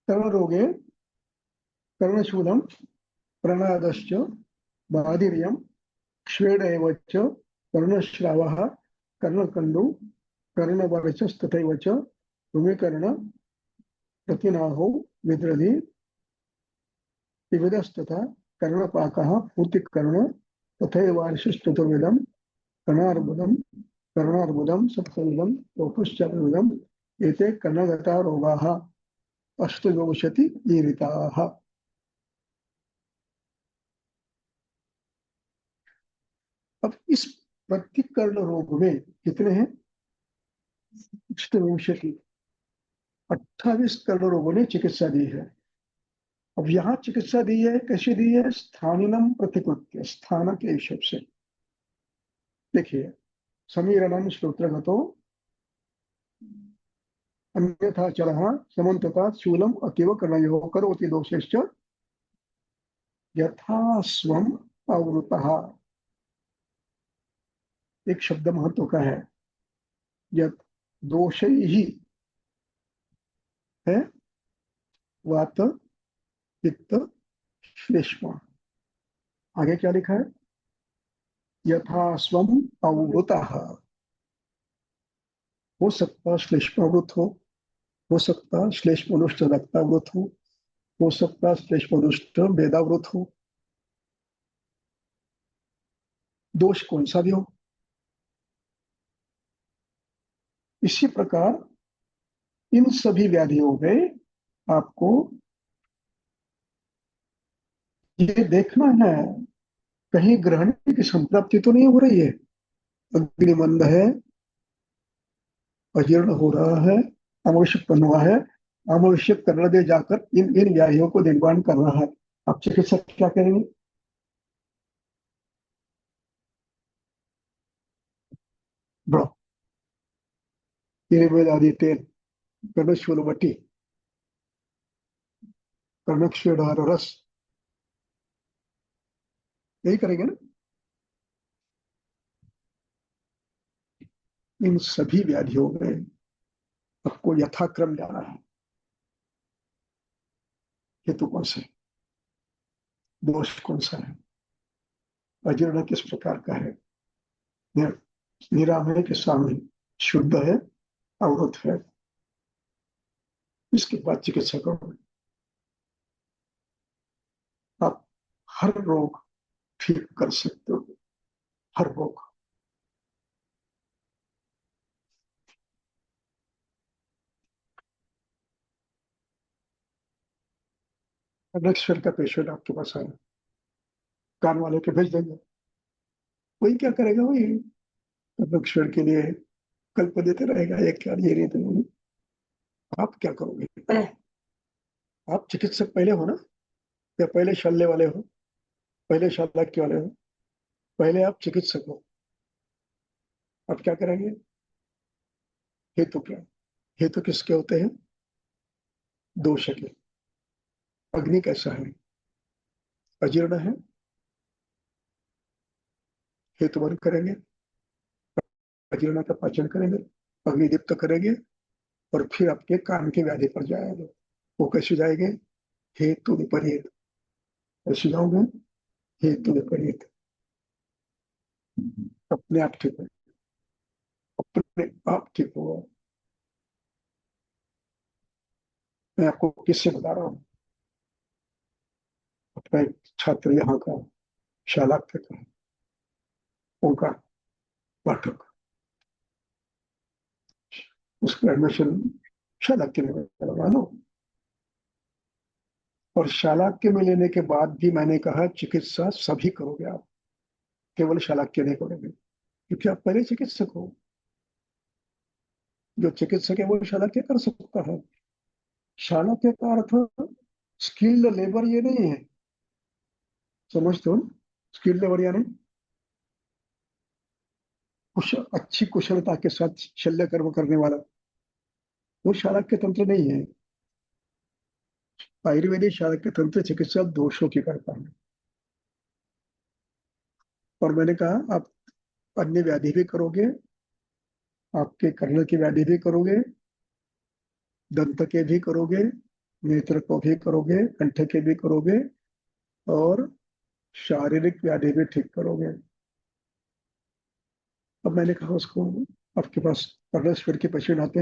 कर्ण रोगे कर्णशूलम प्रणादश्च बाधिर्यम क्ष्वेडैव च कर्णश्रावः कर्णकण्डु कर्णवर्चस्तथैव च भूमिकर्ण प्रतिनाहो विद्रधि विविधस्तथा कर्णपाकः पूतिकर्ण तथैवार्षिश्चतुर्विधं कर्णार्बुदं कर्णार्बुदं सप्तविधं लोपश्चतुर्विधम् एते कर्णगता रोगाः अष्टविंशति ईरिताः। अब इस प्रतिकर्ण रोग में कितने हैं? अष्टविंशति, 28 कर्ण रोगों ने चिकित्सा दी है। अब यहाँ चिकित्सा दी है, कैसे दी है? स्थानिनम प्रतिकृत्य, स्थान के हिसाब से। देखिए, समीरणम श्रोत्रगतो अन्यथा चरः समन्तता शूलम अतीव कर्णयोः करोति दोषेश्च यथा स्वम आवृतः, एक शब्द महत्व का है। यत दोषैहि है, वात पित्त श्लेष्मा। आगे क्या लिखा है? यथा स्वम आवृतः, हो सकता श्लेष्मावृत हो सकता श्लेष्मनुष्ट रक्तावृत हो सकता श्लेष्मनुष्ट वेदावृत हो, दोष कौन सा भी हो। इसी प्रकार इन सभी व्याधियों में आपको ये देखना है, कहीं ग्रहण की संप्राप्ति तो नहीं हो रही है। अग्निमंद है, अजीर्ण हो रहा है, अमवश्यक बन हुआ है, अमवश्यक कर्ण दे जाकर इन इन व्याधियों को निर्माण कर रहा है। अब चिकित्सक क्या करेंगे? ब्रो, निर्वेद आदि तेल, कर्णशूलवटी, कर्णक्षेदार रस, यही करेंगे ना। इन सभी व्याधियों में आपको यथाक्रम जाना है। हेतु कौन सा है, दोष कौन सा है, अजीर्ण किस प्रकार का है, निरामय के सामने शुद्ध है, अवरुद्ध है, इसके बाद चिकित्सा करोगे। आप हर रोग ठीक कर सकते हो, हर रोग। नेक्स्ट ईयर का पेशेंट आपके पास आया, कान वाले के भेज देंगे, वही क्या करेगा? वही नेक्स्ट ईयर के लिए कल्प देते रहेगा, ये क्या ये नहीं तो। आप क्या करोगे? आप चिकित्सक पहले हो ना, या पहले शल्य वाले हो, पहले शालाक्य वाले हो, पहले आप चिकित्सक हो। आप क्या करेंगे? हेतु क्या? हेतु किसके होते हैं? दोष के। अग्नि कैसा है? अजीर्ण है, हेतु बंद करेंगे, अजीर्ण का पाचन करेंगे, अग्निदीप्त करेंगे, और फिर आपके कान की व्याधि पर जाएंगे। वो कैसे जाएंगे? हेतु विपरीत। कैसे जाओगे? हेतु विपरीत। अपने आप ठीक हो, अपने आप ठीक हो। मैं आपको किससे बता रहा हूँ? अपना एक छात्र यहाँ का, शालाक्य का, उनका पाठक, उसका एडमिशन शालाक्य में करवा लो। और शालाक्य में लेने के बाद भी मैंने कहा चिकित्सा सभी करोगे आप, केवल शालाक्य नहीं करोगे, क्योंकि आप पहले चिकित्सक हो। जो चिकित्सक है वो शालाक्य कर सकता है। शालाक्य का अर्थ स्किल्ड लेबर ये नहीं है, समझते हो? स्किल्ड लेबर यानी अच्छी कुशलता के साथ शल्य कर्म करने वाला, वो शालाक्य तंत्र नहीं है। आयुर्वेदिक शालाक्य तंत्र चिकित्सा दोषों की करता है। और मैंने कहा आप अन्य व्याधि भी करोगे, आपके कर्ण की व्याधि भी करोगे, दंत के भी करोगे, नेत्र को भी करोगे, कंठ के भी करोगे, और शारीरिक व्याधि भी ठीक करोगे। अब मैंने कहा उसको, आपके पास परमेश्वर के पेशेंट आते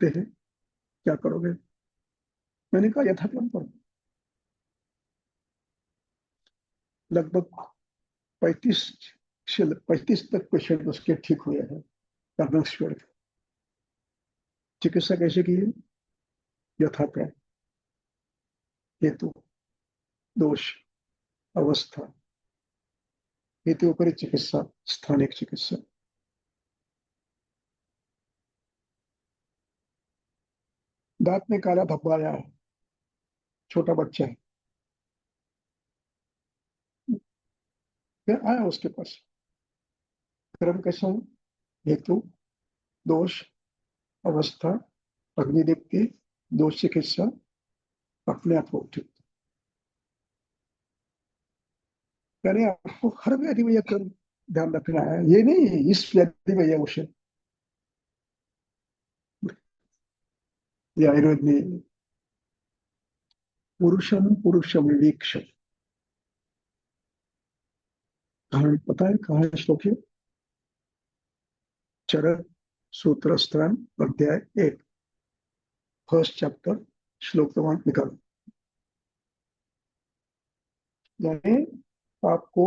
हैं, क्या करोगे? मैंने कहा यथाक्रम करो। लगभग 35 से 35 तक पेशेंट उसके ठीक हुए हैं परमेश्वर के। चिकित्सा कैसे की है? यथाक्रम, हेतु, दोष, अवस्था, हेतु उपरी चिकित्सा, स्थानिक चिकित्सा। दांत में काला धब्बा आया है, छोटा बच्चा है, फिर आया उसके पास, क्रम कैसा है? हेतु, दोष, अवस्था, अग्निदीप्ति, दोष चिकित्सा, अपने आप को ठीक। यानी आपको हर व्याधि में यह ध्यान रखना है, ये नहीं इस व्याधि में यह औषध। ये आयुर्वेद में पुरुषम पुरुषम वीक्ष, हमें पता है कहाँ है श्लोक है? चरक सूत्र स्थान अध्याय 1, फर्स्ट चैप्टर, श्लोक क्रमांक निकालो। यानी आपको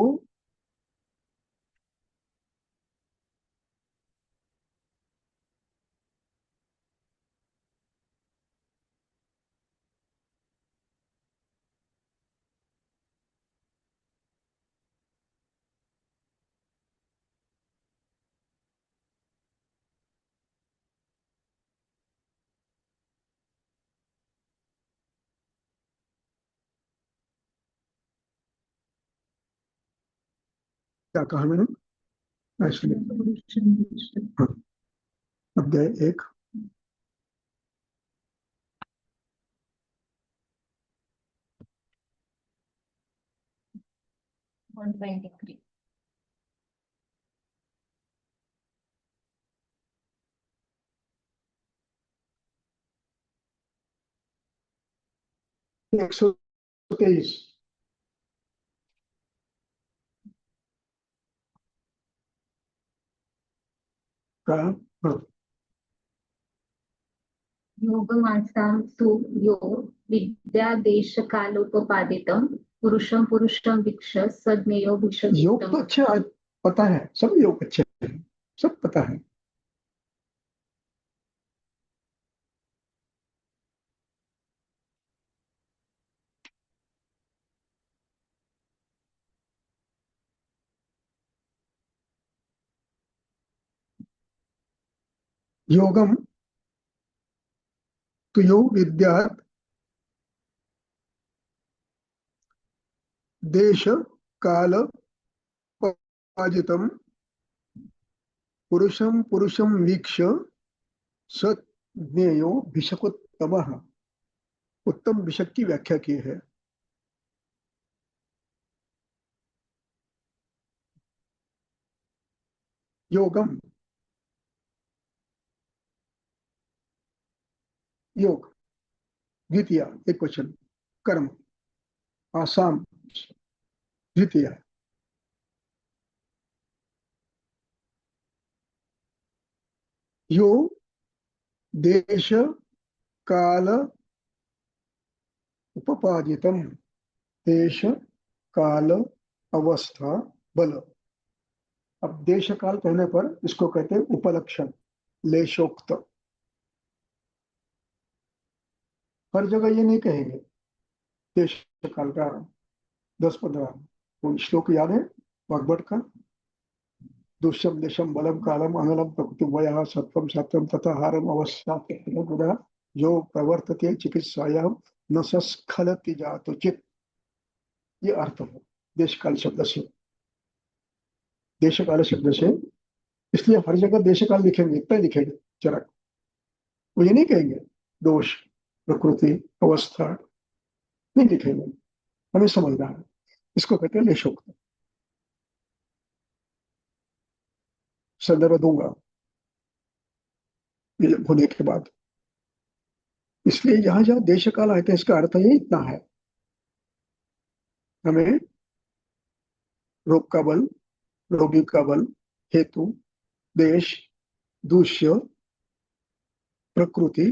क्या कहा मैंने? हाँ, अध्याय 1, 123. 123 का। हाँ, योगमासां तु यो विद्यादेशकालोपपादितं पुरुषं पुरुषं वीक्ष्य सज्ञेयो योग तो भिषक्तम्। अच्छा पता है, सब योग अच्छे हैं, सब पता है। योगम तो यो विद्यात देश काल पाजितम पुरुषम पुरुषम वीक्ष्य स ज्ञेयो भिषकोत्तमः। उत्तम भिषक की व्याख्या की है। योगम, योग, द्वितीय एक क्वेश्चन, कर्म, आसाम द्वितीय, यो देश काल उपपादितम, देश काल अवस्था बल। अब देश काल कहने पर इसको कहते हैं उपलक्षण, लेशोक्त। हर जगह ये नहीं कहेंगे देश काल का 10-15 कोई श्लोक याद है भागवत का? दुष्यम देशम बलम कालम अनलम प्रकृति वयः सत्वम सत्यम तथा हारम अवस्था जो प्रवर्तते चिकित्सायां न सस्खलति जातो चित। ये अर्थ है देश काल शब्द से, देश काल शब्द से। इसलिए हर जगह देश काल लिखेंगे, इतना लिखेंगे चरक, वो ये नहीं कहेंगे दोष प्रकृति अवस्था, नहीं लिखेंगे। हमें समझना है, इसको कहते हैं लेशोक्त। संदर्भ दूंगा ये होने के बाद। इसलिए जहां जहां देश काल आए थे इसका अर्थ ये इतना है, हमें रोग का बल, रोगी का बल, हेतु, देश, दूष्य, प्रकृति,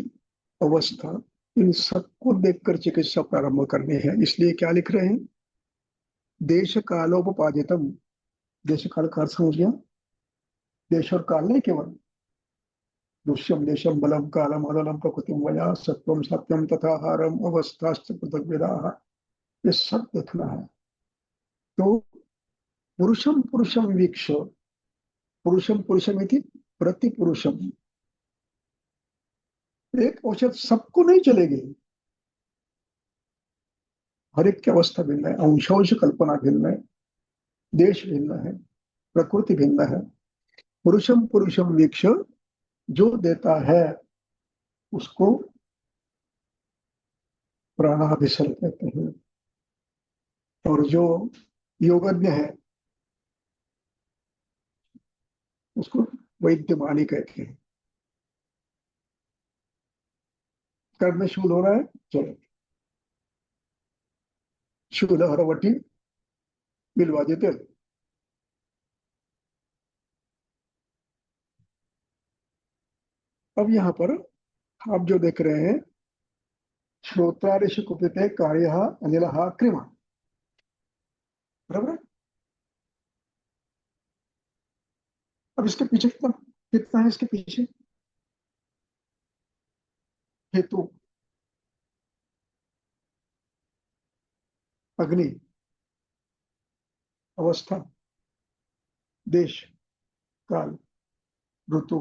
अवस्था, इन सबको देखकर चिकित्सा प्रारंभ करनी है। इसलिए क्या लिख रहे हैं? देश कालोपपादितम। देश काल का अर्थ समझ गया? देश और काल नहीं केवल, दुष्यम देशम बलम कालम अदलम प्रकृति वया सत्वम सत्यम तथा हारम अवस्थाश्च पृथक वेदाः, ये सब देखना है। तो पुरुषम पुरुषम वीक्ष, पुरुषम पुरुषम इति प्रति पुरुषम। एक औषध सबको नहीं चलेगी, हर एक की अवस्था भिन्न है, अंशांश कल्पना भिन्न है, देश भिन्न है, प्रकृति भिन्न है। पुरुषम पुरुषम वीक्ष, जो देता है उसको प्राणाभिसर कहते हैं, और जो योगज्ञ है, उसको वैद्यमानी कहते हैं। कर्म शूल हो रहा है, चलो शूल हरवटी बिलवा देते। अब यहाँ पर आप जो देख रहे हैं, श्रोत्रादिश कुपिते कार्य अनिल क्रिमा, बराबर है? अब इसके पीछे कितना कितना है, इसके पीछे हेतु अग्नि, अवस्था, देश, काल, ऋतु,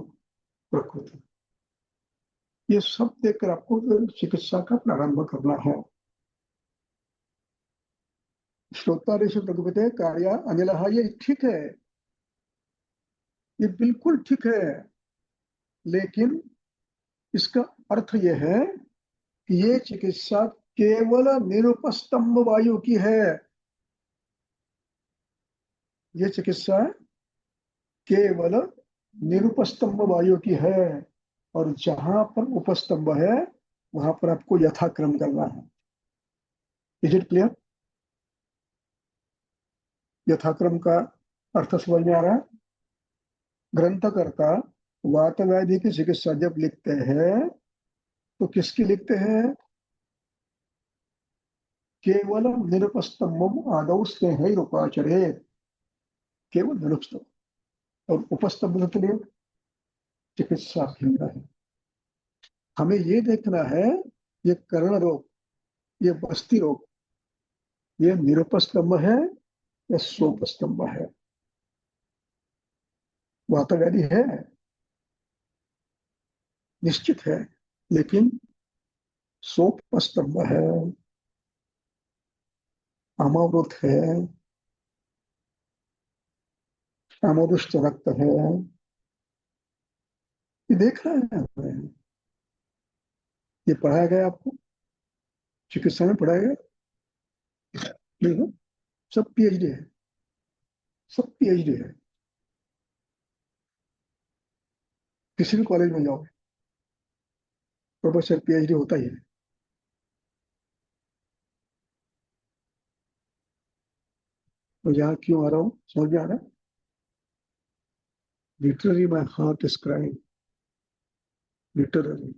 प्रकृति, ये सब देखकर आपको चिकित्सा का प्रारंभ करना है। श्रोतादेश प्रकृति कार्य अनिल, ये ठीक है, ये बिल्कुल ठीक है, लेकिन इसका अर्थ यह है कि ये चिकित्सा केवल निरुपस्तंभ वायु की है। ये चिकित्सा केवल निरुपस्तंभ वायु की है, और जहां पर उपस्तंभ है वहां पर आपको यथाक्रम करना है। Is it clear? यथाक्रम का अर्थ समझ में आ रहा है? ग्रंथकर्ता वात व्याधि की चिकित्सा जब लिखते हैं तो किसकी लिखते हैं? केवल निरुपस्तंभम आदौ स्नेहैरुपाचरे, केवल निरुपस्तंभ, और उपस्तंभ के लिए चिकित्सा केंद्र है। हमें ये देखना है, ये कर्ण रोग, ये बस्ती रोग, ये निरुपस्तंभ है या सोपस्तंभ है? वात व्याधि है, निश्चित है, लेकिन सोपस्तंभ है, अमावृत है, अमरुष्ट रक्त है, ये देख रहे हैं हमें। ये पढ़ाया गया आपको, चिकित्सा में पढ़ाया गया नहीं है? सब पीएचडी है, सब पीएचडी है। किसी भी कॉलेज में जाओ, प्रोफेसर पीएचडी होता ही है। तो यहाँ क्यों आ रहा हूँ, समझ में आ रहा है? Literally my heart is crying, literally.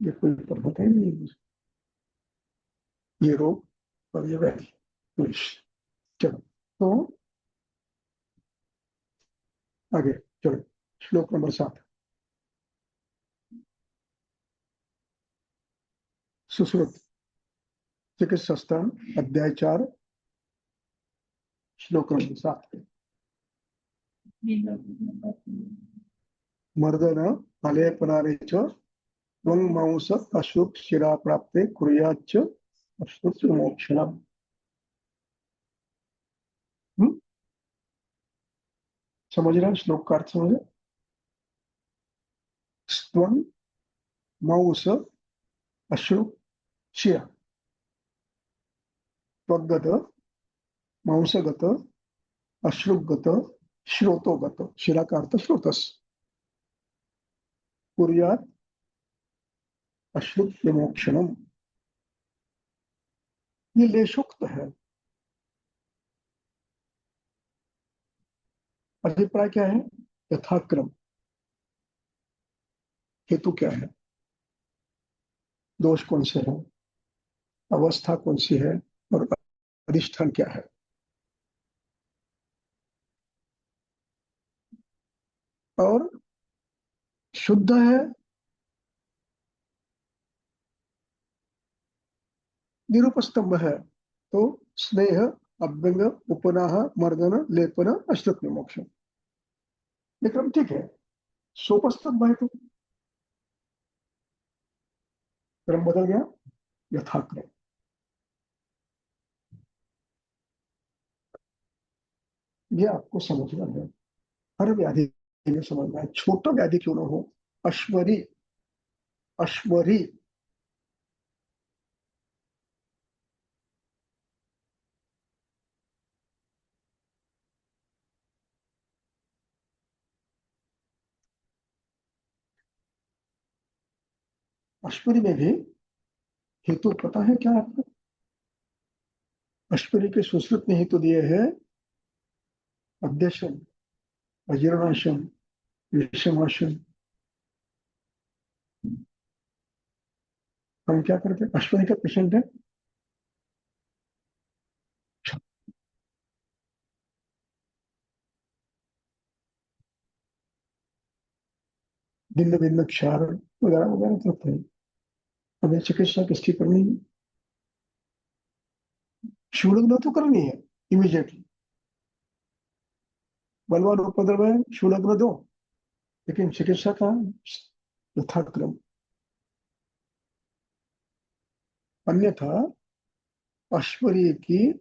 ये कोई पता ही नहीं है, ये रोग और ये व्याधि। चलो तो आगे चलो, श्लोक नंबर 7। सुश्रुत चिकित्सा अध्याय 4, श्लोक नंबर 7। मर्दन आलेपनारे च मांस अशुभ शिरा प्राप्ते कुर्याच्च अश्रुत मोक्षणम। समझ रहे हैं श्लोक का अर्थ? समझ? स्वं मांस अश्रु शिरा, त्वगत मांसगत अश्रुगत श्रोतोगत, शिरा का अर्थ श्रोतस, कुर्यात् अश्रुत विमोक्षणम, ये लेशोक्त है। अभिप्राय क्या है? यथाक्रम। हेतु क्या है? दोष कौन से है, अवस्था कौन सी है, और अधिष्ठान क्या है? और शुद्ध है, निरुपस्तंभ है, तो स्नेह, अभ्यंग, उपनाह, मर्दन, लेपन, अश्रुत विमोक्षण, ये क्रम ठीक है। सोपस्तंभ है तो क्रम बदल गया, यथाक्रम। ये आपको समझना है, हर व्याधि में समझना है, छोटा व्याधि क्यों ना हो। अश्वरी, अश्वरी अश्वरी में भी हेतु पता है क्या आपको? अश्वरी के सुश्रुत ने हेतु दिए हैं अध्यशन, अजीर्णाशम, विषमाशम। हम क्या करते हैं, अश्वनी का पेशेंट है, भिन्न भिन्न क्षार वगैरह वगैरह करते हैं। हमें चिकित्सा किसकी करनी है? शूलग्न तो करनी है इमीडिएटली, बलवान उपद्रव है, शूलग्न दो, लेकिन चिकित्सा का यथाक्रम। अन्यथा अश्वरी की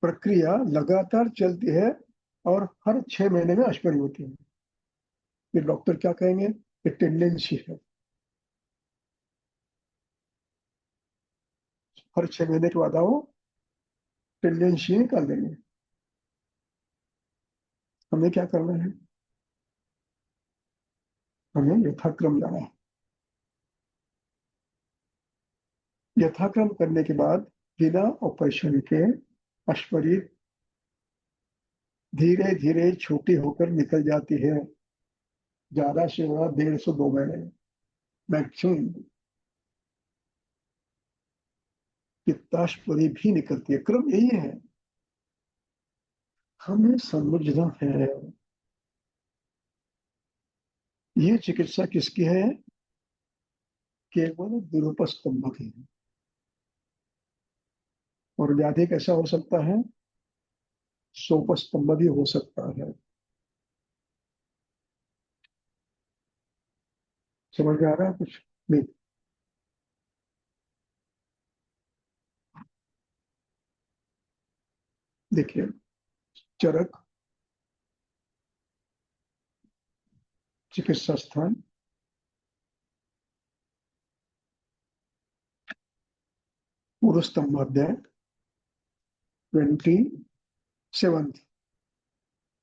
प्रक्रिया लगातार चलती है और हर 6 महीने में अश्वरी होती है। फिर डॉक्टर क्या कहेंगे? ये टेंडेंसी है, हर 6 महीने के बाद आओ, टेंडेंसी निकाल देंगे। हमें क्या करना है? हमें यथाक्रम जाना है। यथाक्रम करने के बाद बिना ऑपरेशन के अश्वरी धीरे धीरे छोटी होकर निकल जाती है। ज्यादा से ज्यादा 1.5 से 2 महीने मैक्सिमम पित्ताश्वरी भी निकलती है। क्रम यही है, हमें समझना है। ये चिकित्सा किसकी है? केवल विरूपस्तंभ की है। और व्याधि कैसा हो सकता है? सोपस्तंभ भी हो सकता है। समझ में आ रहा है कुछ? नहीं। देखिए, चरक चिकित्सा स्थान, पूर्व स्तंभ अध्याय 27,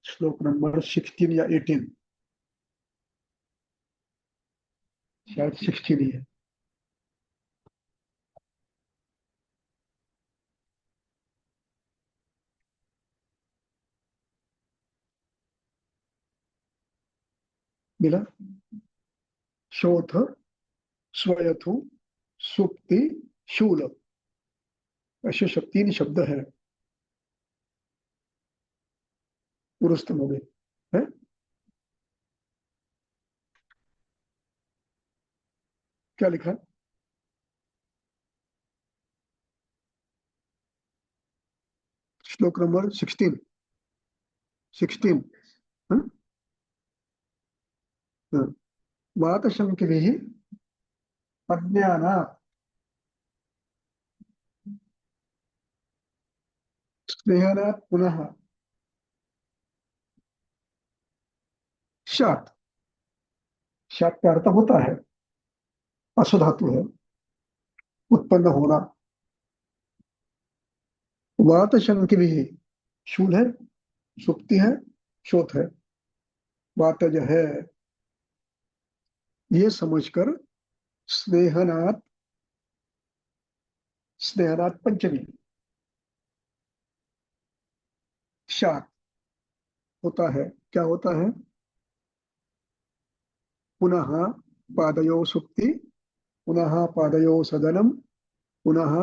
श्लोक नंबर 16 या 18, शायद 16 ही है। मिला? शोथ, स्वयथु, सुप्ति, शूल, ऐसे 3 शब्द है पूर्व स्तंभ में। है? क्या लिखा है? श्लोक नंबर 16, 16। वात शंकि अज्ञान स्नेहनात् पुनः शात, शात का अर्थ होता है, अशुधातु है, उत्पन्न होना। वात शंकि भी शूल है, सुप्ति है, शोथ है, वातज है। ये समझकर स्नेहनात्, स्नेहनात् पंचमी, शात होता है। क्या होता है? पुनः पादयो सुप्ति, पुनः पादयो सदनम, पुनः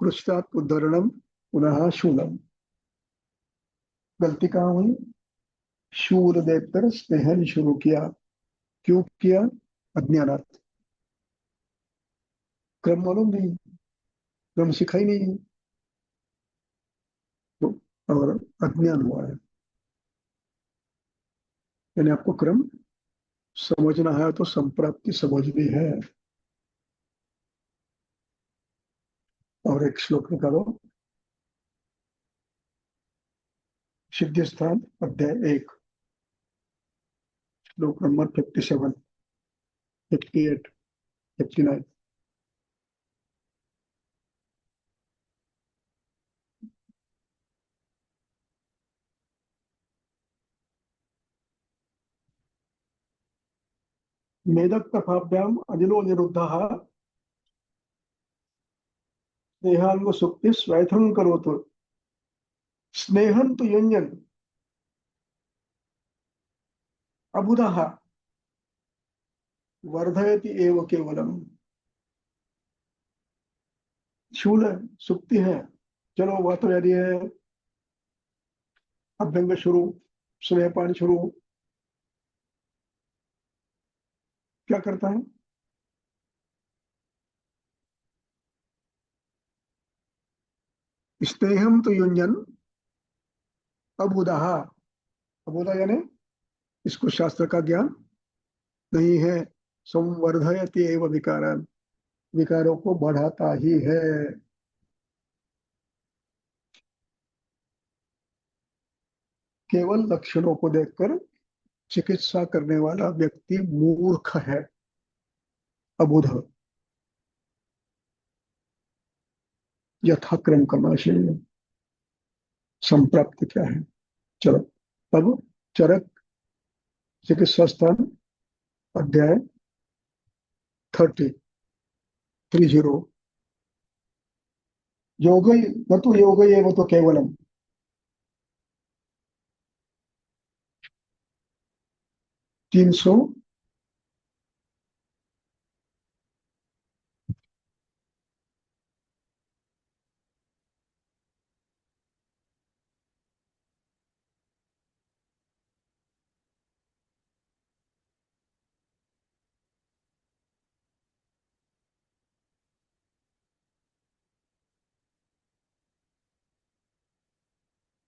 पृष्ठात् उद्धरणम, पुनः शूलम। गलती कहाँ हुई? शूल देखकर स्नेहन शुरू किया। क्यों किया? अज्ञानात। क्रम मालूम नहीं, क्रम सिखाई नहीं, तो और अज्ञान हुआ है। यानी आपको क्रम समझना है तो संप्राप्ति समझनी है। और एक श्लोक निकालो, सिद्धि स्थान अध्याय 1, श्लोक नंबर 57, 58, 59। मेदक तफाभ्याम अनिलो निरुद्धः स्नेहांग सुक्ति स्वैथं करोतु स्नेहं तु युञ्जन् अबुधः वर्धयति एव केवलम। शूल सुक्ति है, चलो वह तो यदि है अभ्यंग शुरू, स्नेह पानी शुरू, क्या करता है? स्नेहम तो युंजन अबुदहा, अबुदा यानी इसको शास्त्र का ज्ञान नहीं है। संवर्धयति एव विकारान, विकारों को बढ़ाता ही है। केवल लक्षणों को देखकर चिकित्सा करने वाला व्यक्ति मूर्ख है, अबुध। यथाक्रम करना चाहिए। संप्राप्त क्या है? चलो अब चरक चिकित्सा स्थान अध्याय 30 योग न तो योग एव तो केवलम। 300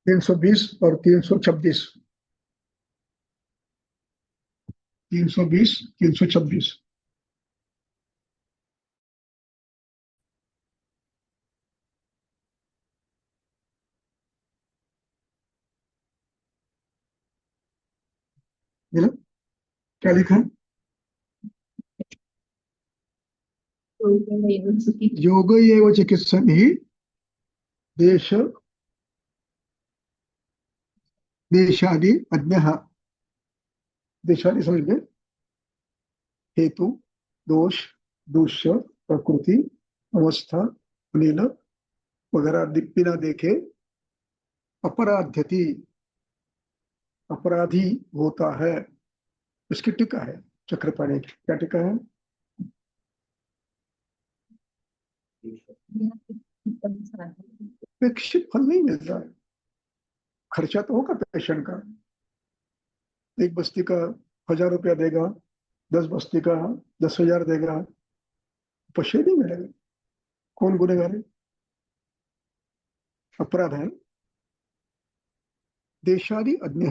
320 और 326, 320 326। मिला? क्या लिखा है? योग एव चिकित्सा ही देश देशादि अज्ञ, देशादि समझ गए? हेतु, दोष, दूष्य, प्रकृति, अवस्था, लीला वगैरह बिना देखे अपराध्यति, अपराधी होता है। इसकी टीका है चक्रपाणी की। क्या टीका है? अपेक्षित फल नहीं मिल रहा है। खर्चा तो होगा पेशेंट का, एक बस्ती का 1000 रुपया देगा, 10 बस्ती का 10,000 देगा, पैसे नहीं मिलेगा। कौन गुनेगार है? अपराध है। देशादि अज्ञ,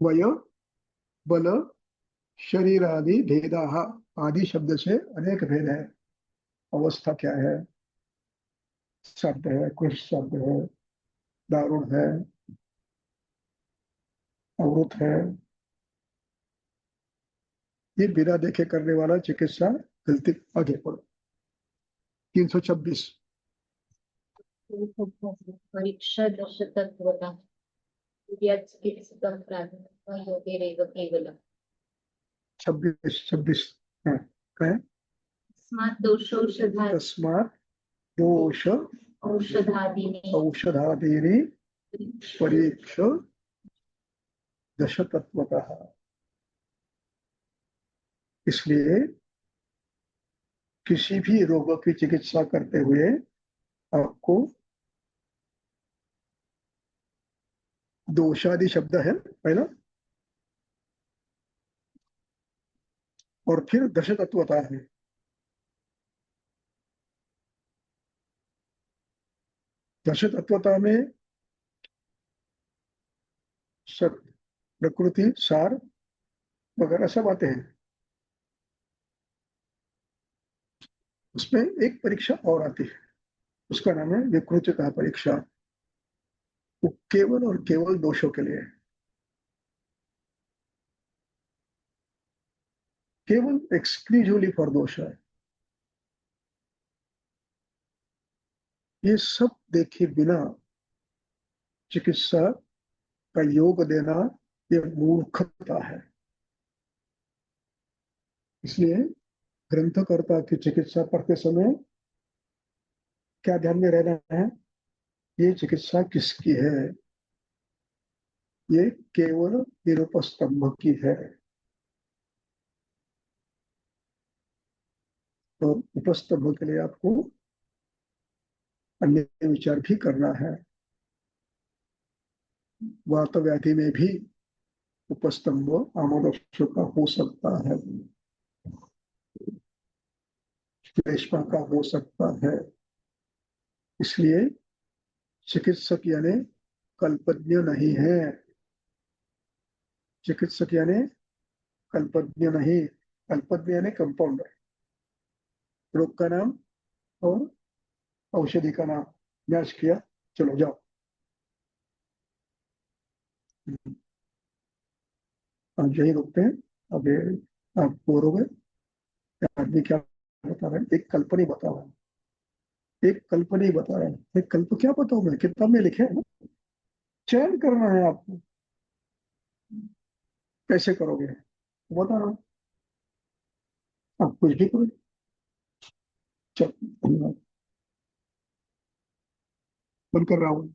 वय बल शरीरादि भेदा, आदि शब्द से अनेक भेद है। अवस्था क्या है? शब्द है, कुछ शब्द है, दारुण है, अवरुत है। ये बिना देखे करने वाला चिकित्सा गलती। आगे पढ़ो 326। परीक्षा दर्शकत्वता चिकित्सकं प्राधान्यं योगेरेव केवलम्। 26 हाँ, क्या है? तस्मात् दोषौषधा तस्मात् दोष औषधादीनि औषधादीनि परीक्ष दशतत्वतः। इसलिए किसी भी रोग की चिकित्सा करते हुए आपको दोषादि शब्द है पहला, और फिर दश तत्वता है। दश तत्वता में सत, प्रकृति, सार वगैरह सब आते हैं। उसमें एक परीक्षा और आती है, उसका नाम है विकृतता परीक्षा। वो केवल और केवल दोषों के लिए, केवल एक्सक्लूसिवली फॉर दोष है। ये सब देखे बिना चिकित्सा का योग देना ये मूर्खता है। इसलिए ग्रंथकर्ता की चिकित्सा पढ़ते समय क्या ध्यान में रहना है, ये चिकित्सा किसकी है, ये केवल निरुपस्तंभ की है। तो उपस्तंभ के लिए आपको अन्य विचार भी करना है। वात व्याधि में भी उपस्तंभ आमोदोष का हो सकता है, श्लेष्मा का हो सकता है। इसलिए चिकित्सक यानी कल्पज्ञ नहीं है, चिकित्सक यानी कल्पज्ञ नहीं, कल्पज्ञ यानी कंपाउंडर, रोग का नाम और औषधि का नाम मैच किया, चलो जाओ। अब यही रुकते हैं। अब ये आप बोर हो गए, आदमी क्या बता रहे हैं, एक कल्पनी बता रहा है, एक कल्पनी बता रहा है, एक कल्प क्या बताऊं मैं, किताब में लिखे है ना, चयन करना है आपको, कैसे करोगे बता रहा हूँ, आप कुछ भी करो। चलो, धन्यवाद, बंद कर रहा हूँ।